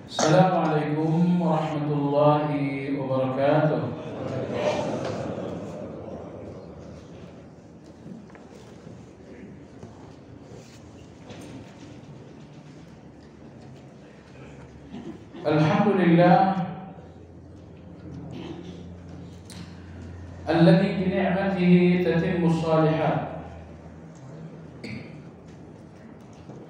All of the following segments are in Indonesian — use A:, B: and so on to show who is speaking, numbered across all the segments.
A: Assalamualaikum warahmatullahi wabarakatuh. Alhamdulillah alladzi bi ni'matihi tatimmu shalihat.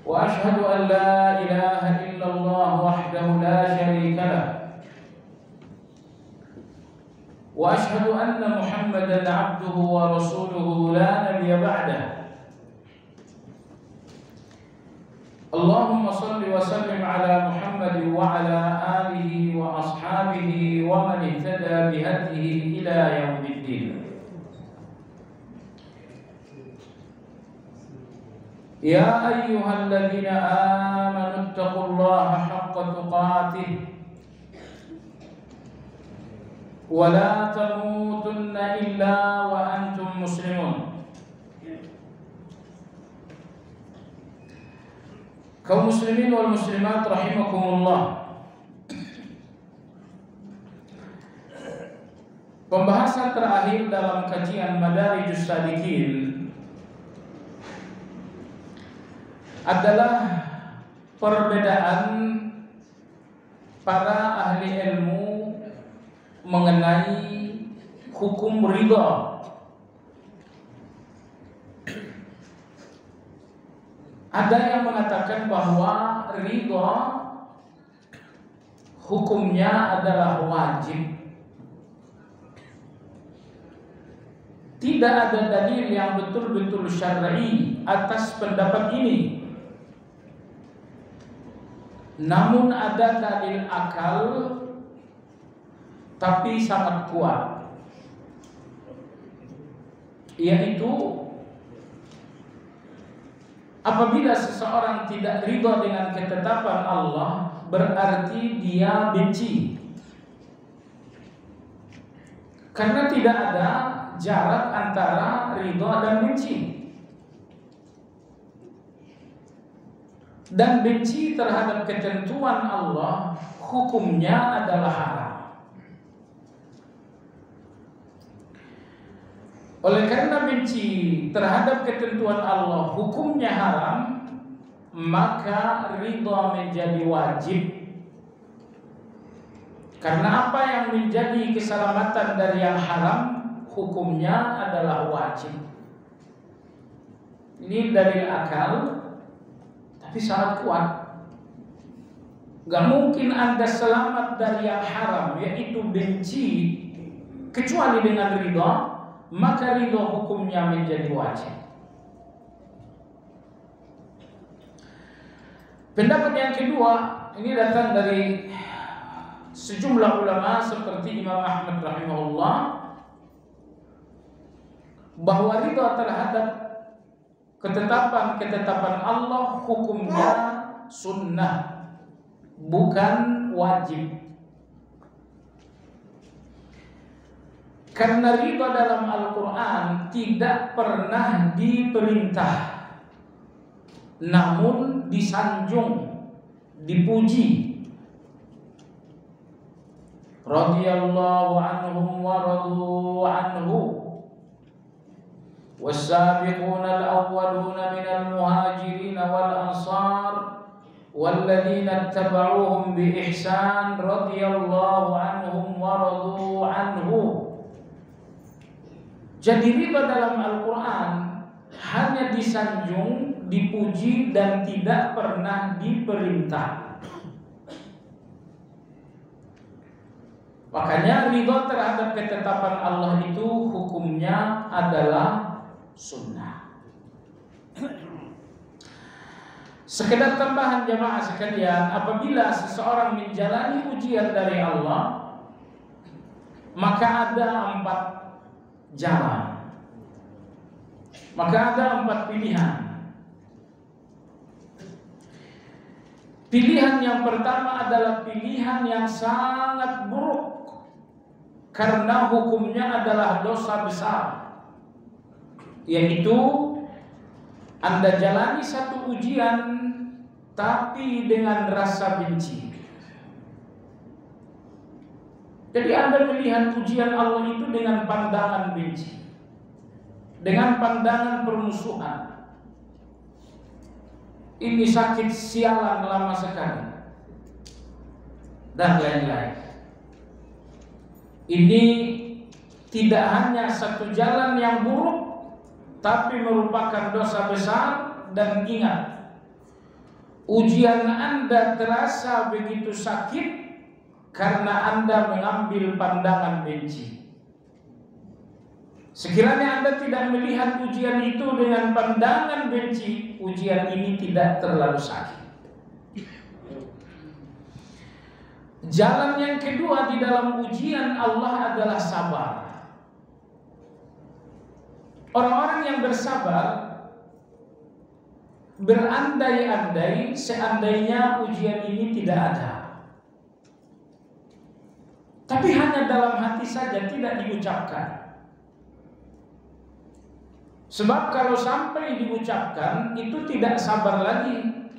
A: وأشهد أن لا إله إلا الله وحده لا شريك له وأشهد أن محمدا عبده ورسوله لا نبي بعده اللهم صل وسلم على محمد وعلى آله وأصحابه ومن اهتدى بهديه إلى يوم الدين. يا أيها الذين آمنوا اتقوا الله حق تقاته ولا تموتن إلا وأنتم مسلمون. Kaum muslimin wal muslimat rahimakumullah. Pembahasan terakhir dalam kajian Madarijus Salikin adalah perbedaan para ahli ilmu mengenai hukum ridha. Ada yang mengatakan bahwa ridha hukumnya adalah wajib. Tidak ada dalil yang betul-betul syar'i atas pendapat ini. Namun ada dalil akal tapi sangat kuat, yaitu apabila seseorang tidak ridha dengan ketetapan Allah, berarti dia benci. Karena tidak ada jarak antara ridha dan benci. Dan benci terhadap ketentuan Allah hukumnya adalah haram. Oleh karena benci terhadap ketentuan Allah hukumnya haram, maka ridha menjadi wajib. Karena apa yang menjadi keselamatan dari yang haram hukumnya adalah wajib. Ini dalil akal tapi sangat kuat. Gak mungkin Anda selamat dari yang haram, yaitu benci, kecuali dengan ridha, maka ridha hukumnya menjadi wajib. Pendapat yang kedua ini datang dari sejumlah ulama seperti Imam Ahmad rahimahullah, bahwa ridha terhadap ketetapan Allah hukumnya sunnah, bukan wajib. Karena ridha dalam Al-Quran tidak pernah diperintah, namun disanjung, dipuji. Radhiyallahu anhum wa radu anhu والسابقون الأولون من المهاجرين والأنصار والذين اتبعوهم بإحسان رضي الله عنهم ورضوا عنه. Jadi ridha dalam Al-Quran hanya disanjung, dipuji, dan tidak pernah diperintah. Makanya ridha terhadap ketetapan Allah itu hukumnya adalah sunnah. Sekedar tambahan jamaah sekalian, apabila seseorang menjalani ujian dari Allah, maka ada 4 jalan, maka ada 4 pilihan. Pilihan yang pertama adalah pilihan yang sangat buruk, karena hukumnya adalah dosa besar, yaitu Anda jalani satu ujian tapi dengan rasa benci. Jadi Anda melihat ujian Allah itu dengan pandangan benci, dengan pandangan permusuhan. Ini sakit sialan lama sekali, dan lain-lain. Ini tidak hanya satu jalan yang buruk, tapi merupakan dosa besar. Dan ingat, ujian Anda terasa begitu sakit karena Anda mengambil pandangan benci. Sekiranya Anda tidak melihat ujian itu dengan pandangan benci, ujian ini tidak terlalu sakit. Jalan yang kedua di dalam ujian Allah adalah sabar. Orang-orang yang bersabar berandai-andai seandainya ujian ini tidak ada. Tapi hanya dalam hati saja, tidak diucapkan. Sebab kalau sampai diucapkan, itu tidak sabar lagi.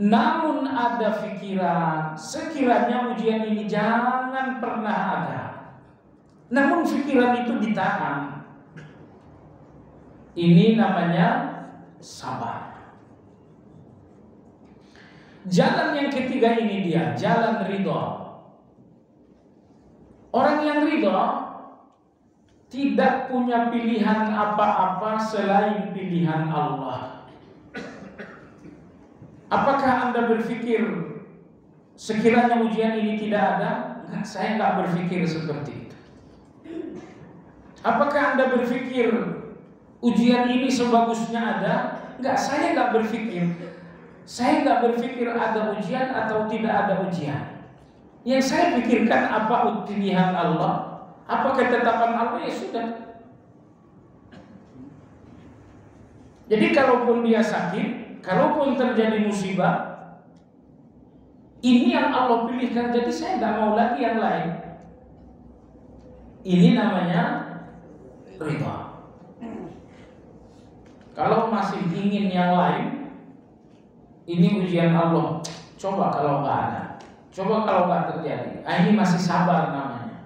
A: Namun ada pikiran, sekiranya ujian ini jangan pernah ada. Namun pikiran itu ditahan. Ini namanya sabar. Jalan yang ketiga ini dia, jalan ridha. Orang yang ridha tidak punya pilihan apa-apa selain pilihan Allah. Apakah Anda berpikir sekiranya ujian ini tidak ada? Enggak, saya enggak berpikir seperti itu. Apakah Anda berpikir ujian ini sebagusnya ada? Enggak, saya enggak berpikir. Saya enggak berpikir ada ujian atau tidak ada ujian. Yang saya pikirkan apa pilihan Allah? Apa ketetapan Allah? Ya sudah. Jadi kalaupun dia sakit, kalaupun terjadi musibah, ini yang Allah pilihkan. Jadi saya tidak mau lagi yang lain. Ini namanya ridha. Kalau masih ingin yang lain, ini ujian Allah. Coba kalau nggak ada, coba kalau nggak terjadi. Ini masih sabar namanya.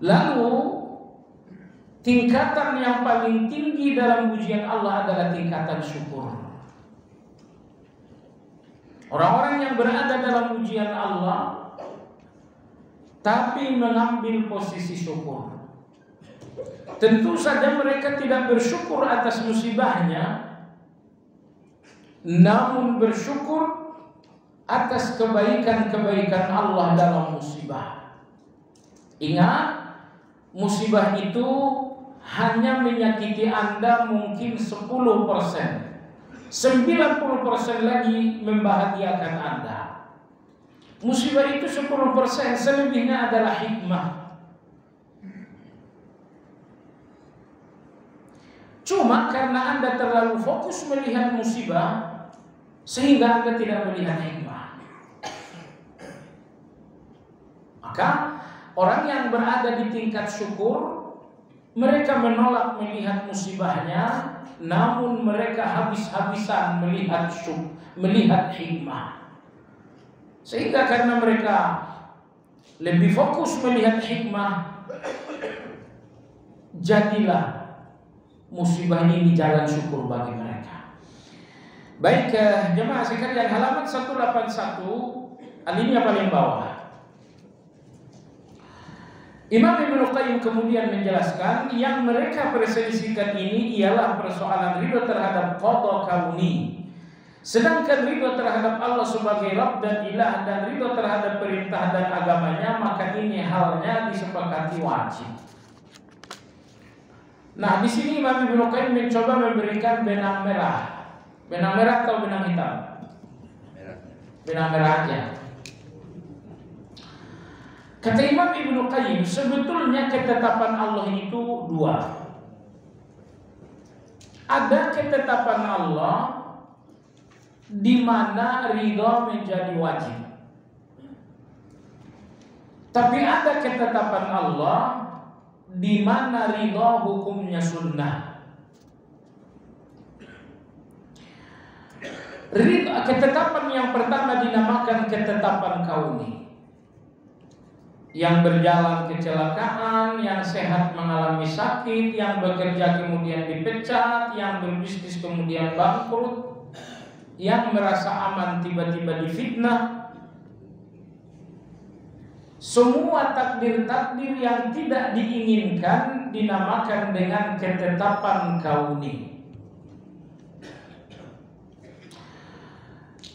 A: Lalu tingkatan yang paling tinggi dalam ujian Allah adalah tingkatan syukur. Orang-orang yang berada dalam ujian Allah tapi mengambil posisi syukur. Tentu saja mereka tidak bersyukur atas musibahnya, namun bersyukur atas kebaikan-kebaikan Allah dalam musibah. Ingat, musibah itu hanya menyakiti Anda mungkin 10%. 90% lagi membahagiakan Anda. Musibah itu 10%, selebihnya adalah hikmah. Cuma karena Anda terlalu fokus melihat musibah, sehingga Anda tidak melihat hikmah. Maka orang yang berada di tingkat syukur, mereka menolak melihat musibahnya, namun mereka habis-habisan melihat hikmah. Sehingga karena mereka lebih fokus melihat hikmah, jadilah musibah ini jalan syukur bagi mereka. Baik, jemaah sekalian, halaman 181, alinea paling bawah. Imam Ibnu Qayyim kemudian menjelaskan yang mereka perselisihkan ini ialah persoalan ridho terhadap qada kauni. Sedangkan ridho terhadap Allah sebagai Rabb dan Ilah dan ridho terhadap perintah dan agamanya, maka ini halnya disepakati wajib. Nah, di sini Imam Ibnu Qayyim mencoba memberikan benang merah. Benang merah atau benang hitam? Benang merah aja. Kata Imam Ibnu Qayyim, sebetulnya ketetapan Allah itu dua. Ada ketetapan Allah di mana ridha menjadi wajib. Tapi ada ketetapan Allah di mana ridha hukumnya sunnah. Ketetapan yang pertama dinamakan ketetapan kauni. Yang berjalan kecelakaan, yang sehat mengalami sakit, yang bekerja kemudian dipecat, yang berbisnis kemudian bangkrut, yang merasa aman tiba-tiba difitnah. Semua takdir-takdir yang tidak diinginkan dinamakan dengan ketetapan kauni.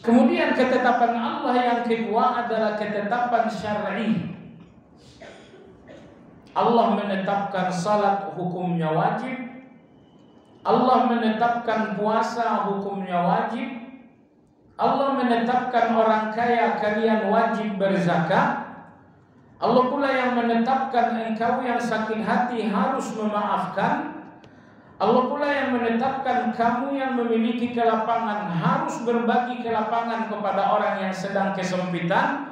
A: Kemudian ketetapan Allah yang kedua adalah ketetapan syar'i. Allah menetapkan salat hukumnya wajib. Allah menetapkan puasa hukumnya wajib. Allah menetapkan orang kaya kalian wajib berzakat. Allah pula yang menetapkan engkau yang sakit hati harus memaafkan. Allah pula yang menetapkan kamu yang memiliki kelapangan harus berbagi kelapangan kepada orang yang sedang kesempitan.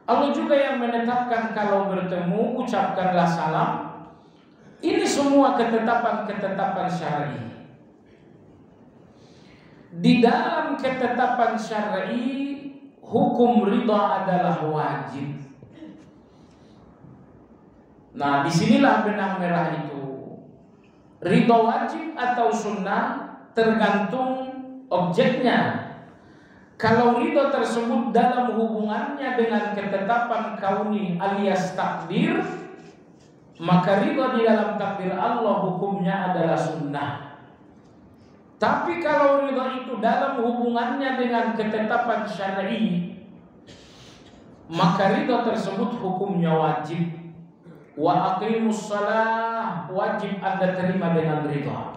A: Allah juga yang menetapkan kalau bertemu ucapkanlah salam. Ini semua ketetapan-ketetapan syar'i. Di dalam ketetapan syar'i, hukum ridha adalah wajib. Nah, disinilah benang merah itu. Ridha wajib atau sunnah tergantung objeknya. Kalau ridha tersebut dalam hubungannya dengan ketetapan kauni alias takdir, maka ridha di dalam takdir Allah hukumnya adalah sunnah. Tapi kalau ridha itu dalam hubungannya dengan ketetapan syar'i, maka ridha tersebut hukumnya wajib. Wa aqimus shalah, wajib Anda terima dengan ridha.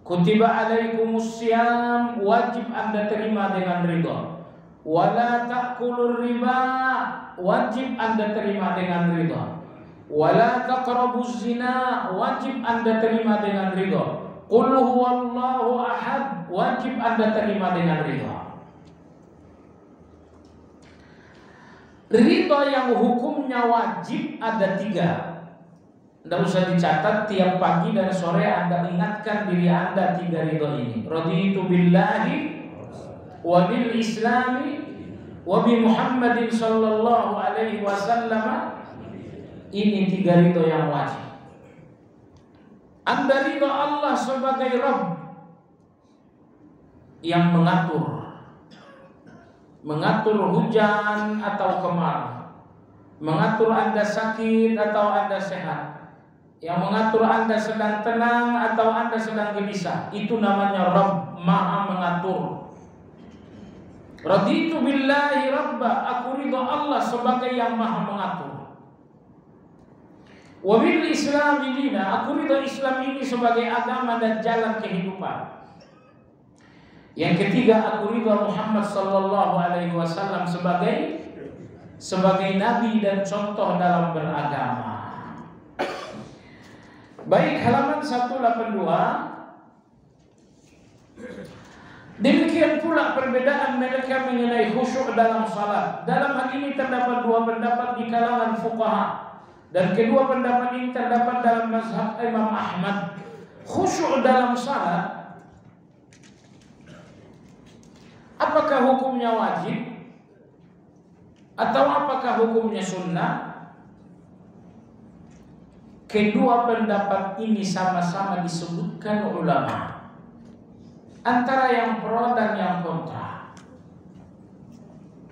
A: Kutiba alaikumus syiyam, wajib Anda terima dengan ridha. Wala ta'kulur riba, wajib Anda terima dengan ridha. Wala taqrabuz zina, wajib Anda terima dengan ridha. Qul huwallahu ahad, wajib Anda terima dengan ridha. Ridha yang hukumnya wajib ada 3. Tidak usah dicatat, tiap pagi dan sore Anda ingatkan diri Anda 3 ridha ini. Raditu billahi wa bil islami wa bi Muhammadin sallallahu alaihi wasallam. Ini 3 ridha yang wajib. Anda ridha Allah sebagai Rabb yang mengatur hujan atau kemarau, mengatur Anda sakit atau Anda sehat, yang mengatur Anda sedang tenang atau Anda sedang gelisah. Itu namanya Rabb, Maha mengatur. Raditu billahi rabba, aku ridha Allah sebagai yang Maha mengatur. Wa bil islami dina, aku ridha Islam ini sebagai agama dan jalan kehidupan. Yang ketiga, aku ridha Muhammad sallallahu alaihi wasallam sebagai nabi dan contoh dalam beragama. Baik, halaman 182. Demikian pula perbedaan mereka mengenai khusyuk dalam salat. Dalam hal ini terdapat 2 pendapat di kalangan fuqaha, dan kedua pendapat ini terdapat dalam mazhab Imam Ahmad. Khusyuk dalam salat, apakah hukumnya wajib atau apakah hukumnya sunnah? Kedua pendapat ini sama-sama disebutkan ulama, antara yang pro dan yang kontra.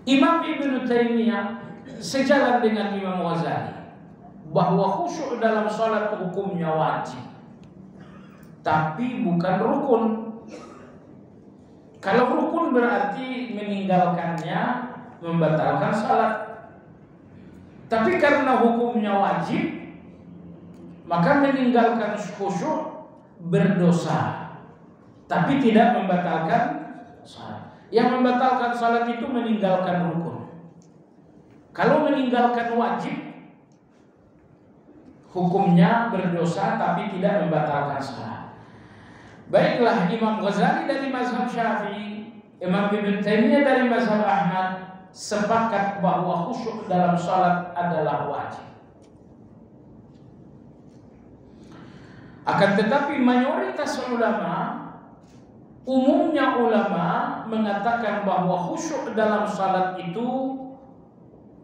A: Imam Ibn Taimiyah sejalan dengan Imam Ghazali bahwa khusyuk dalam salat hukumnya wajib, tapi bukan rukun. Kalau rukun berarti meninggalkannya membatalkan salat. Tapi karena hukumnya wajib, maka meninggalkan khusyuk berdosa, tapi tidak membatalkan salat. Yang membatalkan salat itu meninggalkan rukun. Kalau meninggalkan wajib, hukumnya berdosa tapi tidak membatalkan salat. Baiklah, Imam Ghazali dari mazhab Syafi'i, Imam Ibn Taimiyah dari mazhab Ahmad sepakat bahwa khusyuk dalam salat adalah wajib. Akan tetapi mayoritas ulama Umumnya ulama mengatakan bahwa khusyuk dalam salat itu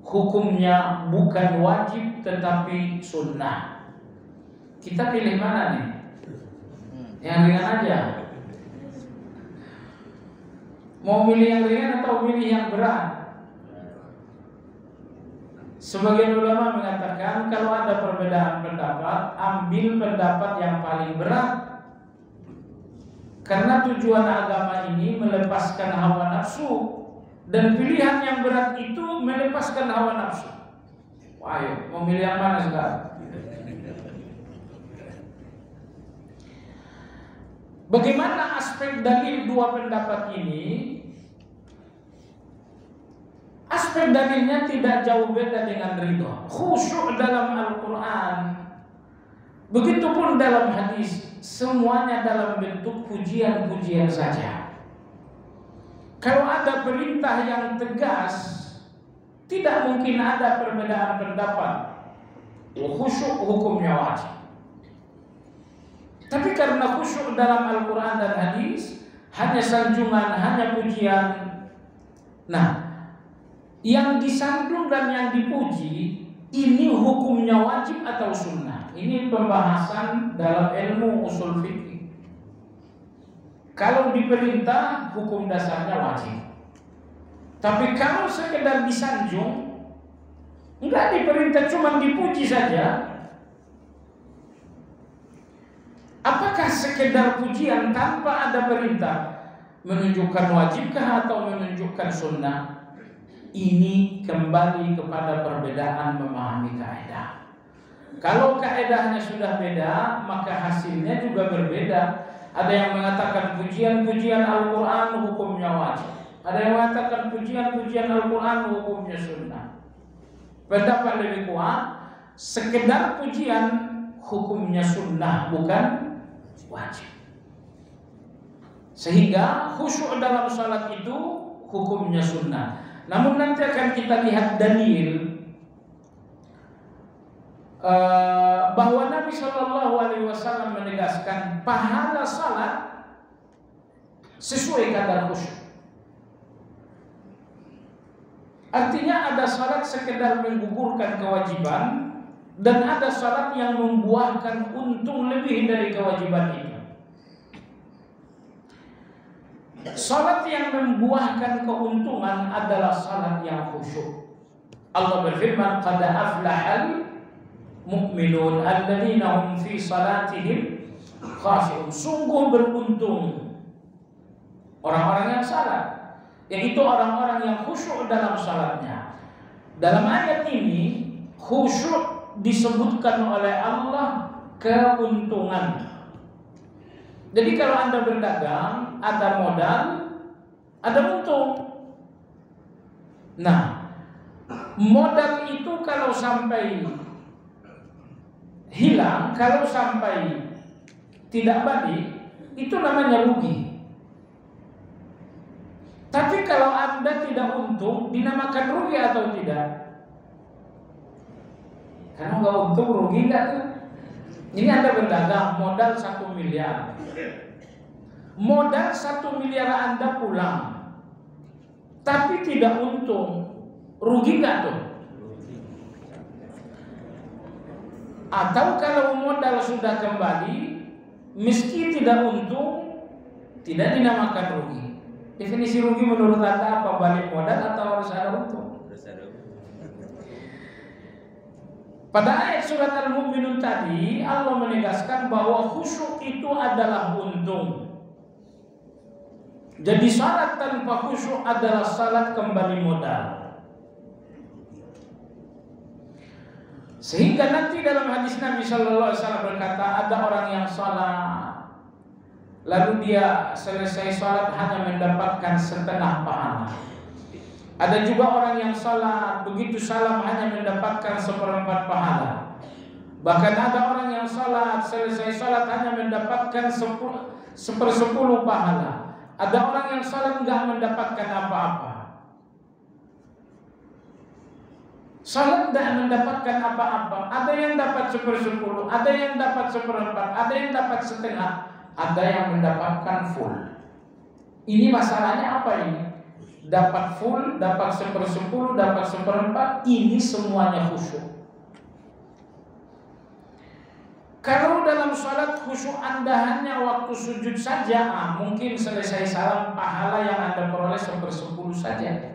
A: hukumnya bukan wajib tetapi sunnah. Kita pilih mana nih? Yang ringan aja. Mau milih yang ringan atau milih yang berat? Sebagian ulama mengatakan kalau ada perbedaan pendapat, ambil pendapat yang paling berat. Karena tujuan agama ini melepaskan hawa nafsu, dan pilihan yang berat itu melepaskan hawa nafsu. Ayo, mau milih yang mana sekarang? Bagaimana aspek dalil dua pendapat ini? Aspek dalilnya tidak jauh beda dengan ridho. Khusyuk dalam Al-Quran, begitupun dalam hadis, semuanya dalam bentuk pujian-pujian saja. Kalau ada perintah yang tegas, tidak mungkin ada perbedaan pendapat. Khusyuk hukumnya wajib. Tapi karena khusyuk dalam Al-Quran dan hadis hanya sanjungan, hanya pujian. Nah, yang disandung dan yang dipuji ini hukumnya wajib atau sunnah. Ini pembahasan dalam ilmu usul fikih. Kalau diperintah, hukum dasarnya wajib. Tapi kalau sekedar disanjung, enggak diperintah, cuma dipuji saja. Apakah sekedar pujian tanpa ada perintah menunjukkan wajibkah atau menunjukkan sunnah? Ini kembali kepada perbedaan memahami kaidah. Kalau kaidahnya sudah beda, maka hasilnya juga berbeda. Ada yang mengatakan pujian-pujian Al-Quran hukumnya wajib. Ada yang mengatakan pujian-pujian Al-Quran hukumnya sunnah. Pendapat lebih kuat, sekedar pujian hukumnya sunnah, bukan wajib. Sehingga khusyuk dalam salat itu hukumnya sunnah. Namun nanti akan kita lihat dalil bahwa Nabi SAW menegaskan pahala salat sesuai kadar khusyuk. Artinya ada salat sekedar menggugurkan kewajiban dan ada salat yang membuahkan untung lebih dari kewajiban itu. Salat yang membuahkan keuntungan adalah salat yang khusyuk. Allah berfirman, qad aflahal mu'minun alladzina hum fi salatihim khashi'un. Sungguh beruntung orang-orang yang salat, yaitu orang-orang yang khusyuk dalam salatnya. Dalam ayat ini khusyuk disebutkan oleh Allah keuntungan. Jadi kalau Anda berdagang, ada modal, ada untung. Nah, modal itu kalau sampai hilang, kalau sampai tidak balik, itu namanya rugi. Tapi kalau Anda tidak untung, dinamakan rugi atau tidak? Karena nggak untung, rugi nggak tuh? Ini Anda berdagang, modal 1 miliar. Modal 1 miliar Anda pulang, tapi tidak untung, rugi nggak tuh? Atau kalau modal sudah kembali, meski tidak untung, tidak dinamakan rugi. Definisi rugi menurut Anda apa? Balik modal atau harus ada untung? Pada ayat surat Al-Mu'minun tadi, Allah menegaskan bahwa khusyuk itu adalah untung. Jadi salat tanpa khusyuk adalah salat kembali modal. Sehingga nanti dalam hadis Nabi Sallallahu Alaihi Wasallam berkata, ada orang yang salat, lalu dia selesai salat hanya mendapatkan setengah pahala. Ada juga orang yang salat, begitu salam hanya mendapatkan 1/4 pahala. Bahkan ada orang yang salat, selesai salat hanya mendapatkan 1/10 pahala. Ada orang yang salat enggak mendapatkan apa-apa. Salat tidak mendapatkan apa-apa. Ada yang dapat 1/10, ada yang dapat 1/4, ada yang dapat setengah, ada yang mendapatkan full. Ini masalahnya apa ini? Dapat full, dapat 1/10, dapat 1/4, ini semuanya khusyuk. Kalau dalam sholat khusyuk Anda hanya waktu sujud saja, mungkin selesai salam pahala yang Anda peroleh 1/10 saja.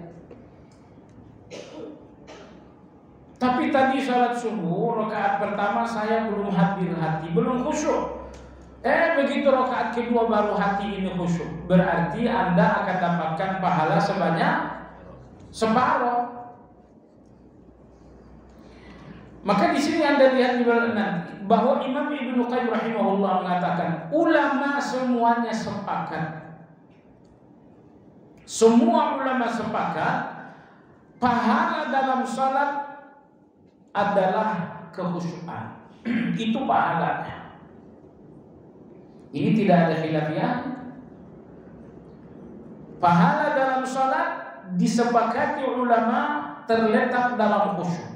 A: Tapi tadi sholat subuh, rakaat pertama saya belum hadir hati, belum khusyuk. Begitu rakaat kedua baru hati ini khusyuk. Berarti Anda akan dapatkan pahala sebanyak separuh. Maka di sini Anda lihat nanti bahwa Imam Ibnu Qayyim rahimahullah mengatakan ulama semuanya sepakat. Semua ulama sepakat pahala dalam salat adalah kekhusyukan. Itu pahalanya. Ini tidak ada khilafiyah. Pahala dalam salat disepakati ulama terletak dalam khusyuk.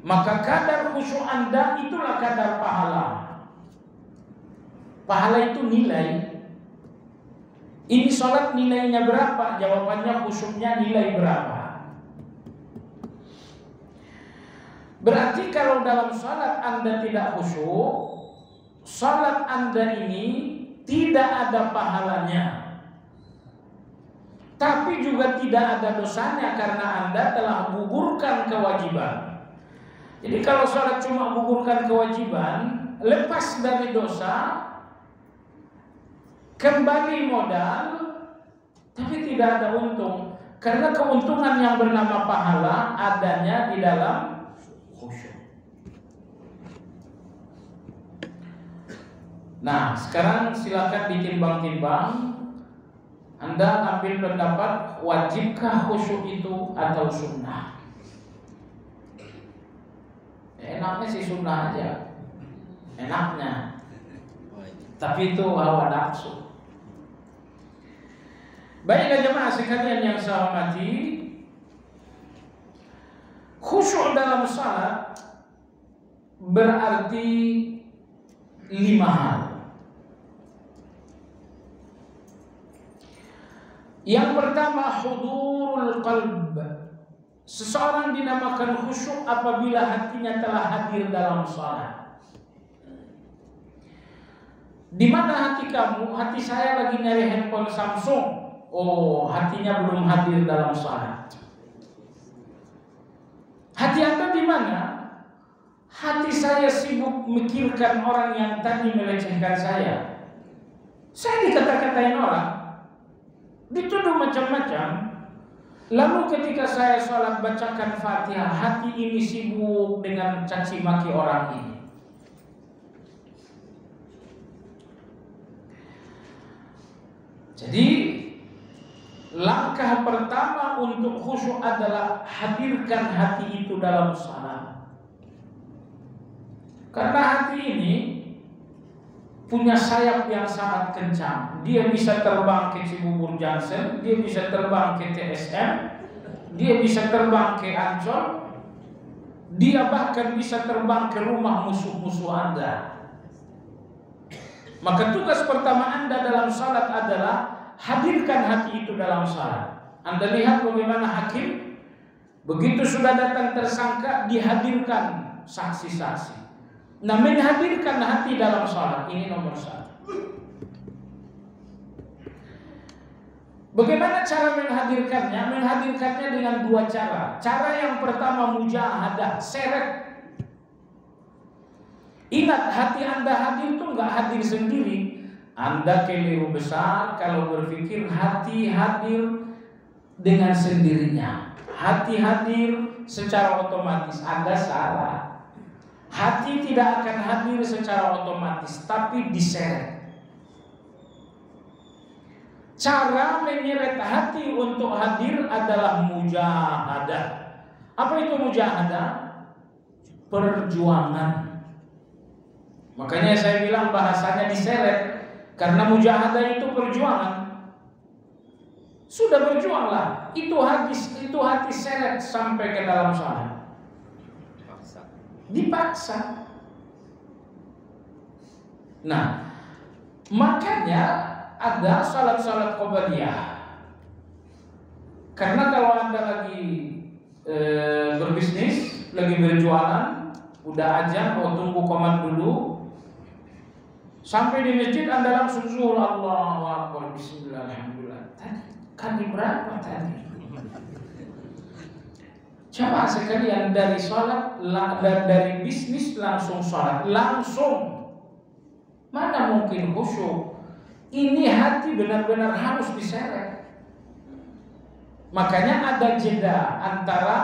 A: Maka kadar khusyuk Anda itulah kadar pahala. Pahala itu nilai. Ini sholat nilainya berapa? Jawabannya khusyuknya nilai berapa? Berarti kalau dalam sholat Anda tidak khusyuk, sholat Anda ini tidak ada pahalanya, tapi juga tidak ada dosanya karena Anda telah gugurkan kewajiban. Jadi kalau sholat cuma gugurkan kewajiban, lepas dari dosa, kembali modal, tapi tidak ada untung. Karena keuntungan yang bernama pahala adanya di dalam khusyuk. Nah, sekarang silakan ditimbang-timbang. Anda ambil pendapat wajibkah khusyuk itu atau sunnah? Enaknya sih sunnah aja, enaknya. Tapi itu hawa nafsu. Baiklah jemaah sekalian yang saya hormati, khusyuk dalam salat berarti 5 hal. Yang pertama hudurul qalb. Seseorang dinamakan khusyuk apabila hatinya telah hadir dalam salat. Di mana hati kamu? Hati saya lagi nyari handphone Samsung. Oh, hatinya belum hadir dalam salat. Hati Anda di mana? Hati saya sibuk memikirkan orang yang tadi melecehkan saya. Saya dikata-katain orang, dituduh macam-macam. Lalu ketika saya sholat bacakan Fatihah, hati ini sibuk dengan caci maki orang ini. Jadi langkah pertama untuk khusyuk adalah hadirkan hati itu dalam salat. Karena hati ini punya sayap yang sangat kencang. Dia bisa terbang ke Cibubur Johnson, dia bisa terbang ke TSM, dia bisa terbang ke Ancol, dia bahkan bisa terbang ke rumah musuh-musuh Anda. Maka tugas pertama Anda dalam salat adalah hadirkan hati itu dalam salat. Anda lihat bagaimana hakim begitu sudah datang tersangka dihadirkan saksi-saksi. Nah, menghadirkan hati dalam salat ini nomor 1. Bagaimana cara menghadirkannya? Menghadirkannya dengan 2 cara. Cara yang pertama mujahadah, seret. Ingat, hati Anda hadir itu enggak hadir sendiri. Anda keliru besar kalau berpikir hati hadir dengan sendirinya. Hati hadir secara otomatis. Anda salah. Hati tidak akan hadir secara otomatis, tapi diseret. Cara menyeret hati untuk hadir adalah mujahadah. Apa itu mujahadah? Perjuangan. Makanya saya bilang bahasanya diseret, karena mujahadah itu perjuangan. Sudah berjuanglah, itu hati seret sampai ke dalam salat. Dipaksa. Nah, makanya ada salat-salat qabliyah. Karena kalau Anda lagi berbisnis, lagi berjualan, udah azan, tunggu qomat dulu. Sampai di masjid Anda langsung zuhur, Allahu Akbar, bismillah, alhamdulillah. Tadi kali berapa tadi? Coba sekalian dari sholat, dari bisnis langsung sholat, langsung. Mana mungkin khusyuk? Ini hati benar-benar harus diseret. Makanya ada jeda antara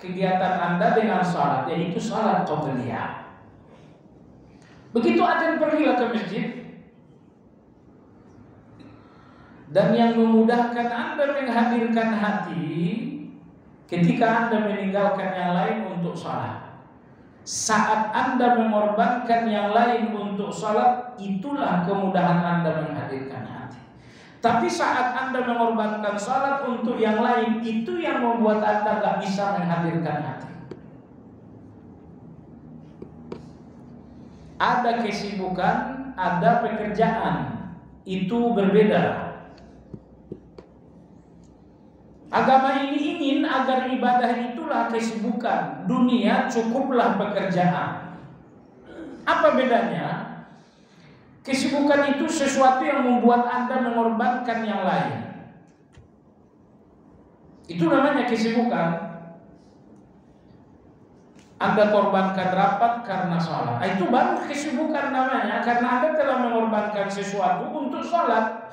A: kegiatan Anda dengan sholat, yaitu sholat qabliyah. Begitu adzan pergilah ke masjid. Dan yang memudahkan Anda menghadirkan hati ketika Anda meninggalkan yang lain untuk sholat. Saat Anda mengorbankan yang lain untuk sholat, itulah kemudahan Anda menghadirkan hati. Tapi saat Anda mengorbankan sholat untuk yang lain, itu yang membuat Anda gak bisa menghadirkan hati. Ada kesibukan, ada pekerjaan, itu berbeda. Agama ini ingin agar ibadah itulah kesibukan, dunia cukuplah pekerjaan. Apa bedanya? Kesibukan itu sesuatu yang membuat Anda mengorbankan yang lain. Itu namanya kesibukan. Anda korbankan rapat karena sholat. Itu baru kesibukan namanya, karena Anda telah mengorbankan sesuatu untuk sholat.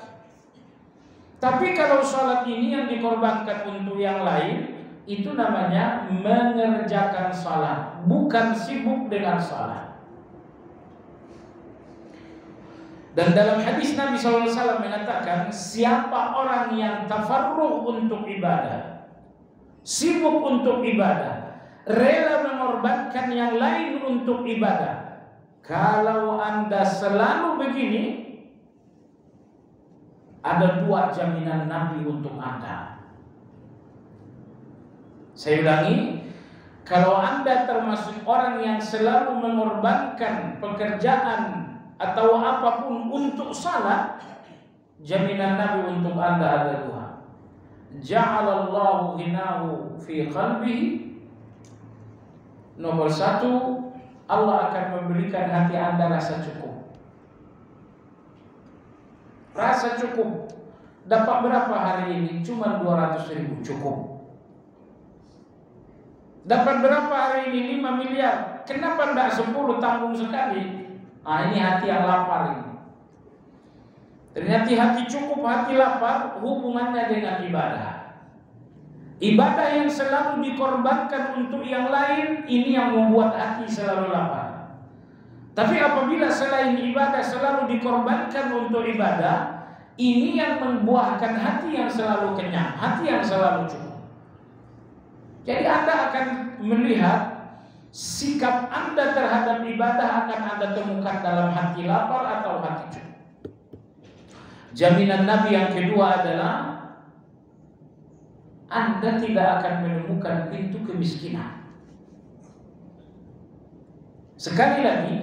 A: Tapi kalau sholat ini yang dikorbankan untuk yang lain, itu namanya mengerjakan sholat, bukan sibuk dengan sholat. Dan dalam hadis Nabi SAW mengatakan, siapa orang yang tafarruh untuk ibadah, sibuk untuk ibadah, rela mengorbankan yang lain untuk ibadah, kalau Anda selalu begini, ada dua jaminan Nabi untuk Anda. Saya ulangi, kalau Anda termasuk orang yang selalu mengorbankan pekerjaan atau apapun untuk salat, jaminan Nabi untuk Anda ada dua. Ja'alallahu hinahu fi qalbihi. Nomor satu, Allah akan memberikan hati Anda rasa cukup. Rasa cukup. Dapat berapa hari ini? Cuma 200.000, cukup. Dapat berapa hari ini? 5 miliar. Kenapa tidak 10 tanggung sekali? Ini hati yang lapar ini. Ternyata hati cukup, hati lapar, hubungannya dengan ibadah. Ibadah yang selalu dikorbankan untuk yang lain, ini yang membuat hati selalu lapar. Tapi apabila selain ibadah selalu dikorbankan untuk ibadah, ini yang membuahkan hati yang selalu kenyang, hati yang selalu cukup. Jadi Anda akan melihat sikap Anda terhadap ibadah akan Anda temukan dalam hati lapar atau hati cukup. Jaminan Nabi yang kedua adalah Anda tidak akan menemukan pintu kemiskinan. Sekali lagi,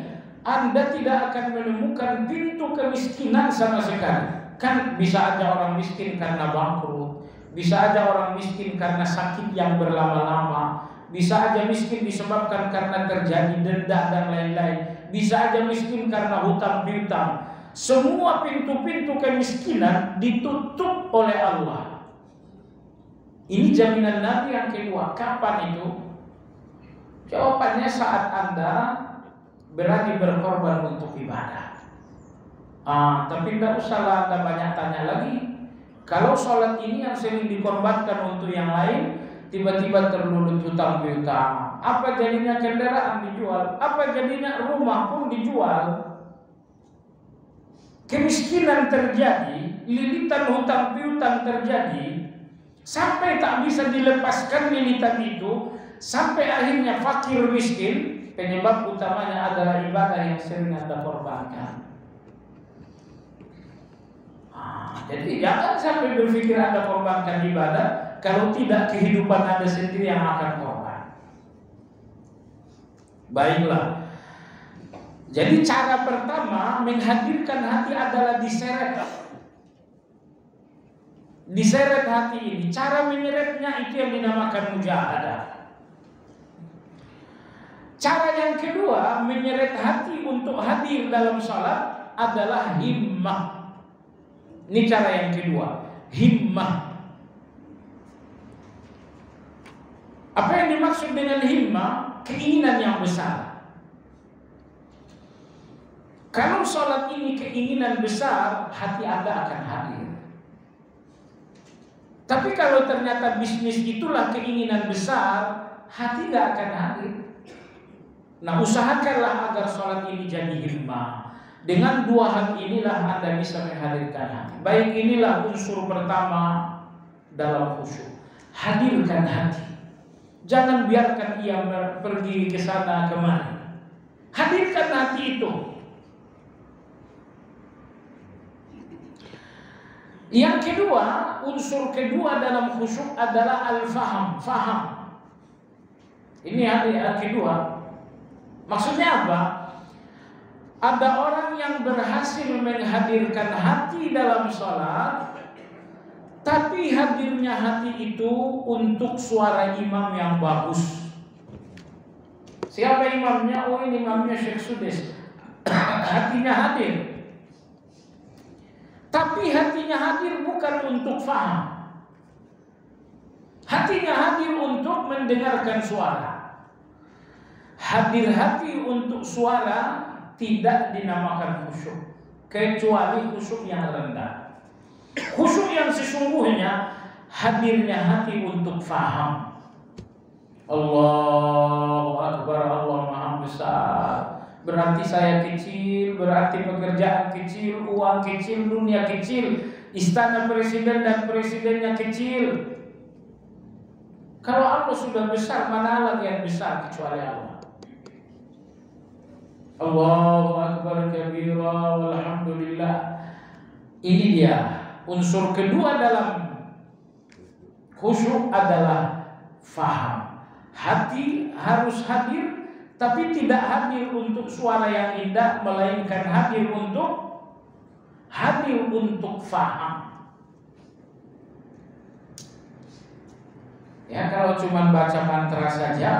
A: Anda tidak akan menemukan pintu kemiskinan sama sekali. Kan bisa aja orang miskin karena bangkrut, bisa aja orang miskin karena sakit yang berlama-lama, bisa aja miskin disebabkan karena terjadi denda dan lain-lain, bisa aja miskin karena hutang piutang. Semua pintu-pintu kemiskinan ditutup oleh Allah. Ini jaminan Nabi yang kedua. Kapan itu? Jawabannya saat Anda berani berkorban untuk ibadah. Tapi tidak usahlah Anda banyak tanya lagi. Kalau sholat ini yang sering dikorbankan untuk yang lain, tiba-tiba terlulut hutang piutang, apa jadinya kendaraan dijual, apa jadinya rumah pun dijual. Kemiskinan terjadi, lilitan hutang piutang terjadi, sampai tak bisa dilepaskan lilitan itu, sampai akhirnya fakir miskin. Penyebab utamanya adalah ibadah yang sering Anda korbankan. Jadi jangan sampai berpikir Anda korbankan ibadah, kalau tidak kehidupan Anda sendiri yang akan korban. Baiklah. Jadi cara pertama menghadirkan hati adalah diseret. diseret hati ini. Cara menyeretnya itu yang dinamakan mujahadah. Cara yang kedua menyeret hati untuk hadir dalam salat adalah himmah. Ini cara yang kedua, himmah. Apa yang dimaksud dengan himmah? Keinginan yang besar. Kalau salat ini keinginan besar, hati Anda akan hadir. Tapi kalau ternyata bisnis itulah keinginan besar, hati gak akan hadir. Nah, usahakanlah agar sholat ini jadi himmah. Dengan dua hal inilah Anda bisa menghadirkan hati. Baik, inilah unsur pertama dalam khusyuk. Hadirkan hati. Jangan biarkan ia pergi ke sana kemari. Hadirkan hati itu. Yang kedua, unsur kedua dalam khusyuk adalah al-faham, faham. Ini yang kedua. Maksudnya apa? Ada orang yang berhasil menghadirkan hati dalam sholat, tapi hadirnya hati itu untuk suara imam yang bagus. Siapa imamnya? Oh, ini imamnya Syekh Sudes. Hatinya hadir. Tapi hatinya hadir bukan untuk faham. Hatinya hadir untuk mendengarkan suara. Hadir hati untuk suara tidak dinamakan khusyuk, kecuali khusyuk yang rendah. Khusyuk yang sesungguhnya hadirnya hati untuk faham. Allahu Akbar, Allah Maha Besar. Berarti saya kecil, berarti pekerjaan kecil, uang kecil, dunia kecil, istana presiden dan presidennya kecil. Kalau Allah sudah besar, mana lagi yang besar kecuali Allah. Allahu Akbar kabira walhamdulillah. Ini dia unsur kedua dalam khusyuk adalah faham. Hati harus hadir, tapi tidak hadir untuk suara yang indah, melainkan hadir untuk faham. Ya, kalau cuma baca mantra saja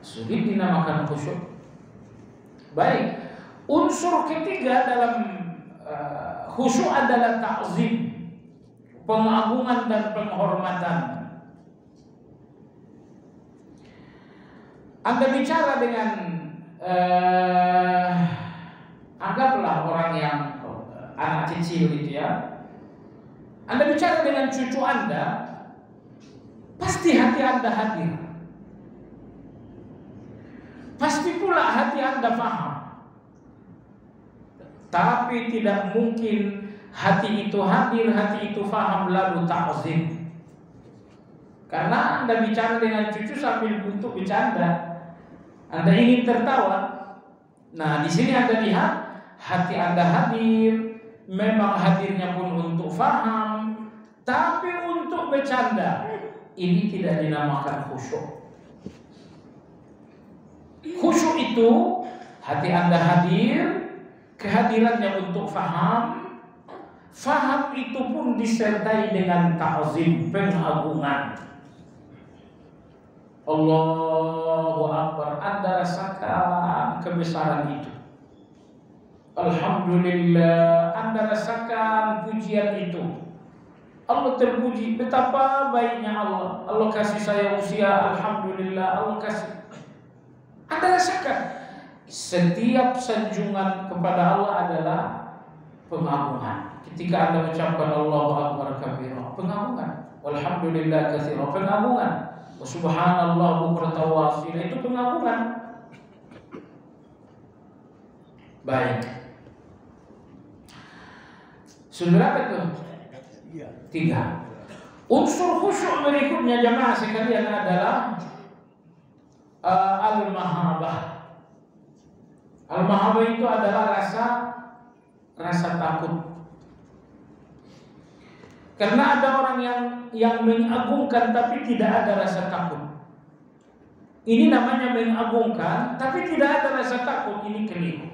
A: sulit dinamakan khusyuk. Baik, unsur ketiga dalam khusyuk adalah ta'zim, pengagungan dan penghormatan. Anda bicara dengan anggaplah orang yang anak kecil gitu ya. Anda bicara dengan cucu Anda, pasti hati Anda hadir. Pasti pula hati Anda faham. Tapi tidak mungkin hati itu hadir, hati itu faham lalu ta'zim. Karena Anda bicara dengan cucu sambil untuk bercanda. Anda ingin tertawa. Nah, di sini Anda lihat hati Anda hadir, memang hadirnya pun untuk faham, tapi untuk bercanda. Ini tidak dinamakan khusyuk. Khusyuk itu hati Anda hadir, kehadirannya untuk faham. Faham itu pun disertai dengan ta'zim, pengagungan. Allahu Akbar, Anda rasakan kebesaran itu. Alhamdulillah, Anda rasakan pujian itu. Allah terpuji, betapa baiknya Allah. Allah kasih saya usia, alhamdulillah, Allah kasih. Anda rasakan setiap sanjungan kepada Allah adalah pengagungan. Ketika Anda mengucapkan Allahu Akbar kabira, pengagungan. Walhamdulillah katsira, pengagungan. Wa subhanallah bukratan wa asila, itu pengagungan. Baik. Sudah berapa itu? 3. Unsur khusyuk berikutnya jamaah sekalian adalah al-mahabbah. Al-mahabbah itu adalah rasa takut. Karena ada orang yang mengagungkan tapi tidak ada rasa takut. Ini namanya mengagungkan tapi tidak ada rasa takut, ini keliru.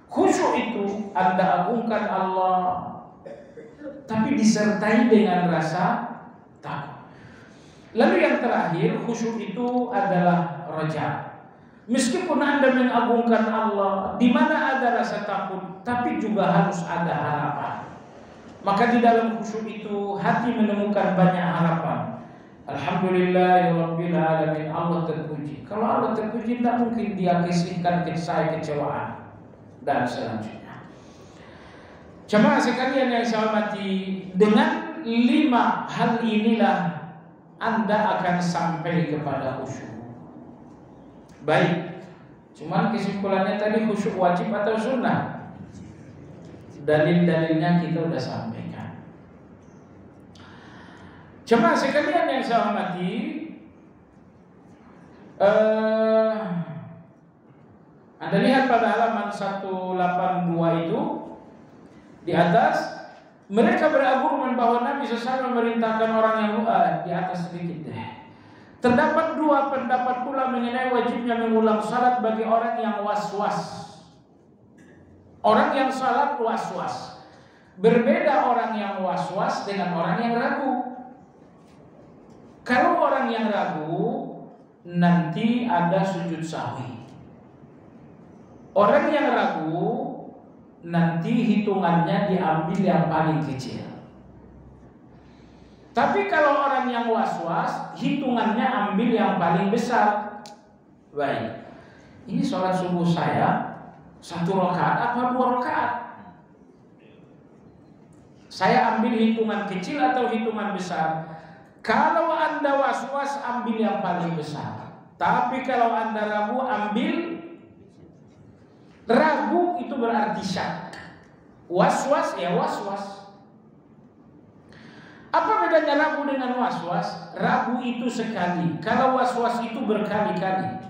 A: Khusyuk itu Anda agungkan Allah, tapi disertai dengan rasa takut. Lalu yang terakhir, khusyuk itu adalah raja. Meskipun Anda mengagungkan Allah, di mana ada rasa takut, tapi juga harus ada harapan. Maka di dalam khusyuk itu hati menemukan banyak harapan. Alhamdulillahirabbil alamin, Allah terpuji. Kalau Allah terpuji, tidak mungkin Dia kesihkan kecewaan dan selanjutnya. Jemaah sekalian yang saya hormati, dengan 5 hal inilah Anda akan sampai kepada khusyuk. Baik, cuman kesimpulannya tadi khusyuk wajib atau sunnah? Dalil-dalilnya kita sudah sampaikan. Jemaah sekalian yang saya hormati, Anda lihat pada halaman 182 itu di atas, mereka berargumen bahwa Nabi SAW memerintahkan orang yang di atas sedikit deh. Terdapat 2 pendapat pula mengenai wajibnya mengulang salat bagi orang yang was-was. Orang yang salat was-was. Berbeda orang yang was-was dengan orang yang ragu. Kalau orang yang ragu, nanti ada sujud sahwi. Orang yang ragu, nanti hitungannya diambil yang paling kecil. Tapi kalau orang yang was-was, hitungannya ambil yang paling besar. Baik, ini sholat subuh saya 1 rakaat apa 2 rakaat? Saya ambil hitungan kecil atau hitungan besar? Kalau Anda was-was, ambil yang paling besar. Tapi kalau Anda ragu, ambil. Ragu itu berarti syak. Was-was ya was-was. Apa bedanya ragu dengan was-was? Ragu itu sekali, kalau was-was itu berkali-kali.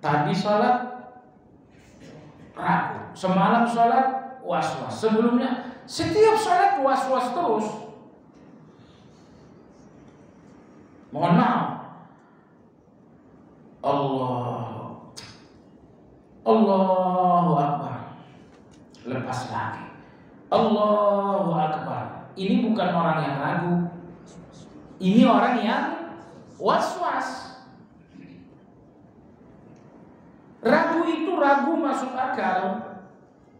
A: Tadi sholat ragu, semalam sholat was-was, sebelumnya setiap sholat was-was terus. Mohon maaf. Allahu Akbar. Lepas lagi. Allahu Akbar. Ini bukan orang yang ragu. Ini orang yang was-was. Ragu itu ragu masuk akal.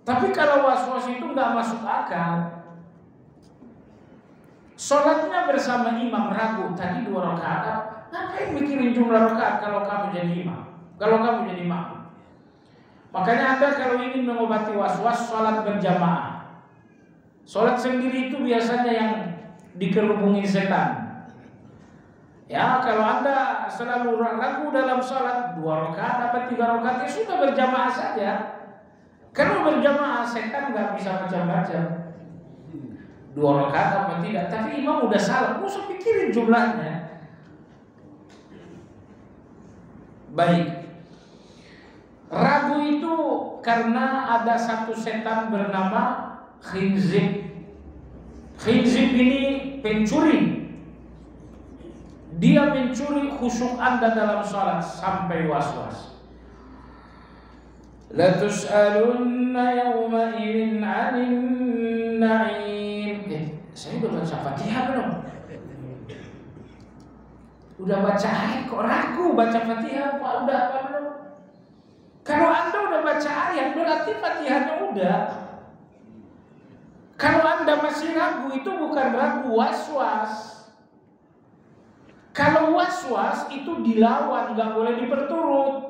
A: Tapi kalau was-was itu nggak masuk akal. Sholatnya bersama imam ragu, tadi 2 rakaat. Ngapain mikirin jumlah rakaat kalau kamu jadi imam? Kalau kamu jadi imam. Makanya Anda kalau ingin mengobati was-was, sholat berjamaah. Sholat sendiri itu biasanya yang dikerubungin setan. Ya, kalau Anda selalu ragu dalam sholat 2 rakaat apa 3 rakaat, ya sudah berjamaah saja. Kalau berjamaah setan nggak bisa macam-macam. 2 rakaat apa tidak, tapi imam udah salah, nggak usah pikirin jumlahnya. Baik. Ragu itu karena ada satu setan bernama khinzib. Khinzib ini pencuri. Dia mencuri khusyuk Anda dalam salat sampai was-was. La tus'alunna yawma idzin 'anil na'im. Saya udah baca Fatihah belum? Udah baca ayat kok ragu baca Fatihah, Pak? Udah apa belum? Kalau Anda udah baca ayat berarti Fatihahnya udah. Kalau Anda masih ragu, itu bukan ragu, was-was. Kalau was-was itu dilawan, gak boleh diperturut.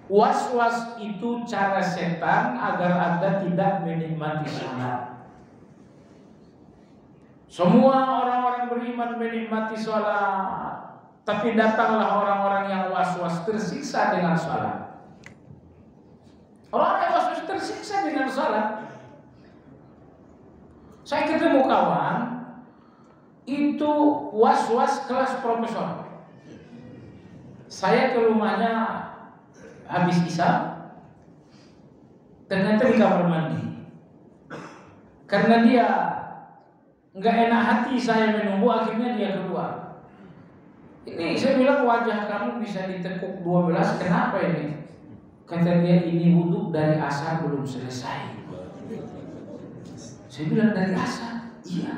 A: Was-was itu cara setan agar Anda tidak menikmati salat. Semua orang-orang beriman menikmati salat, tapi datanglah orang-orang yang was-was tersiksa dengan salat. Orang yang was-was tersiksa dengan salat. Saya ketemu kawan itu was-was kelas profesor. Saya ke rumahnya habis isya, ternyata di kamar mandi. Karena dia nggak enak hati saya menunggu, akhirnya dia keluar. Ini saya bilang, wajah kamu bisa ditekuk 12, kenapa ini? Kata dia, ini wudhu dari asar belum selesai. Saya bilang, dari asar? Iya.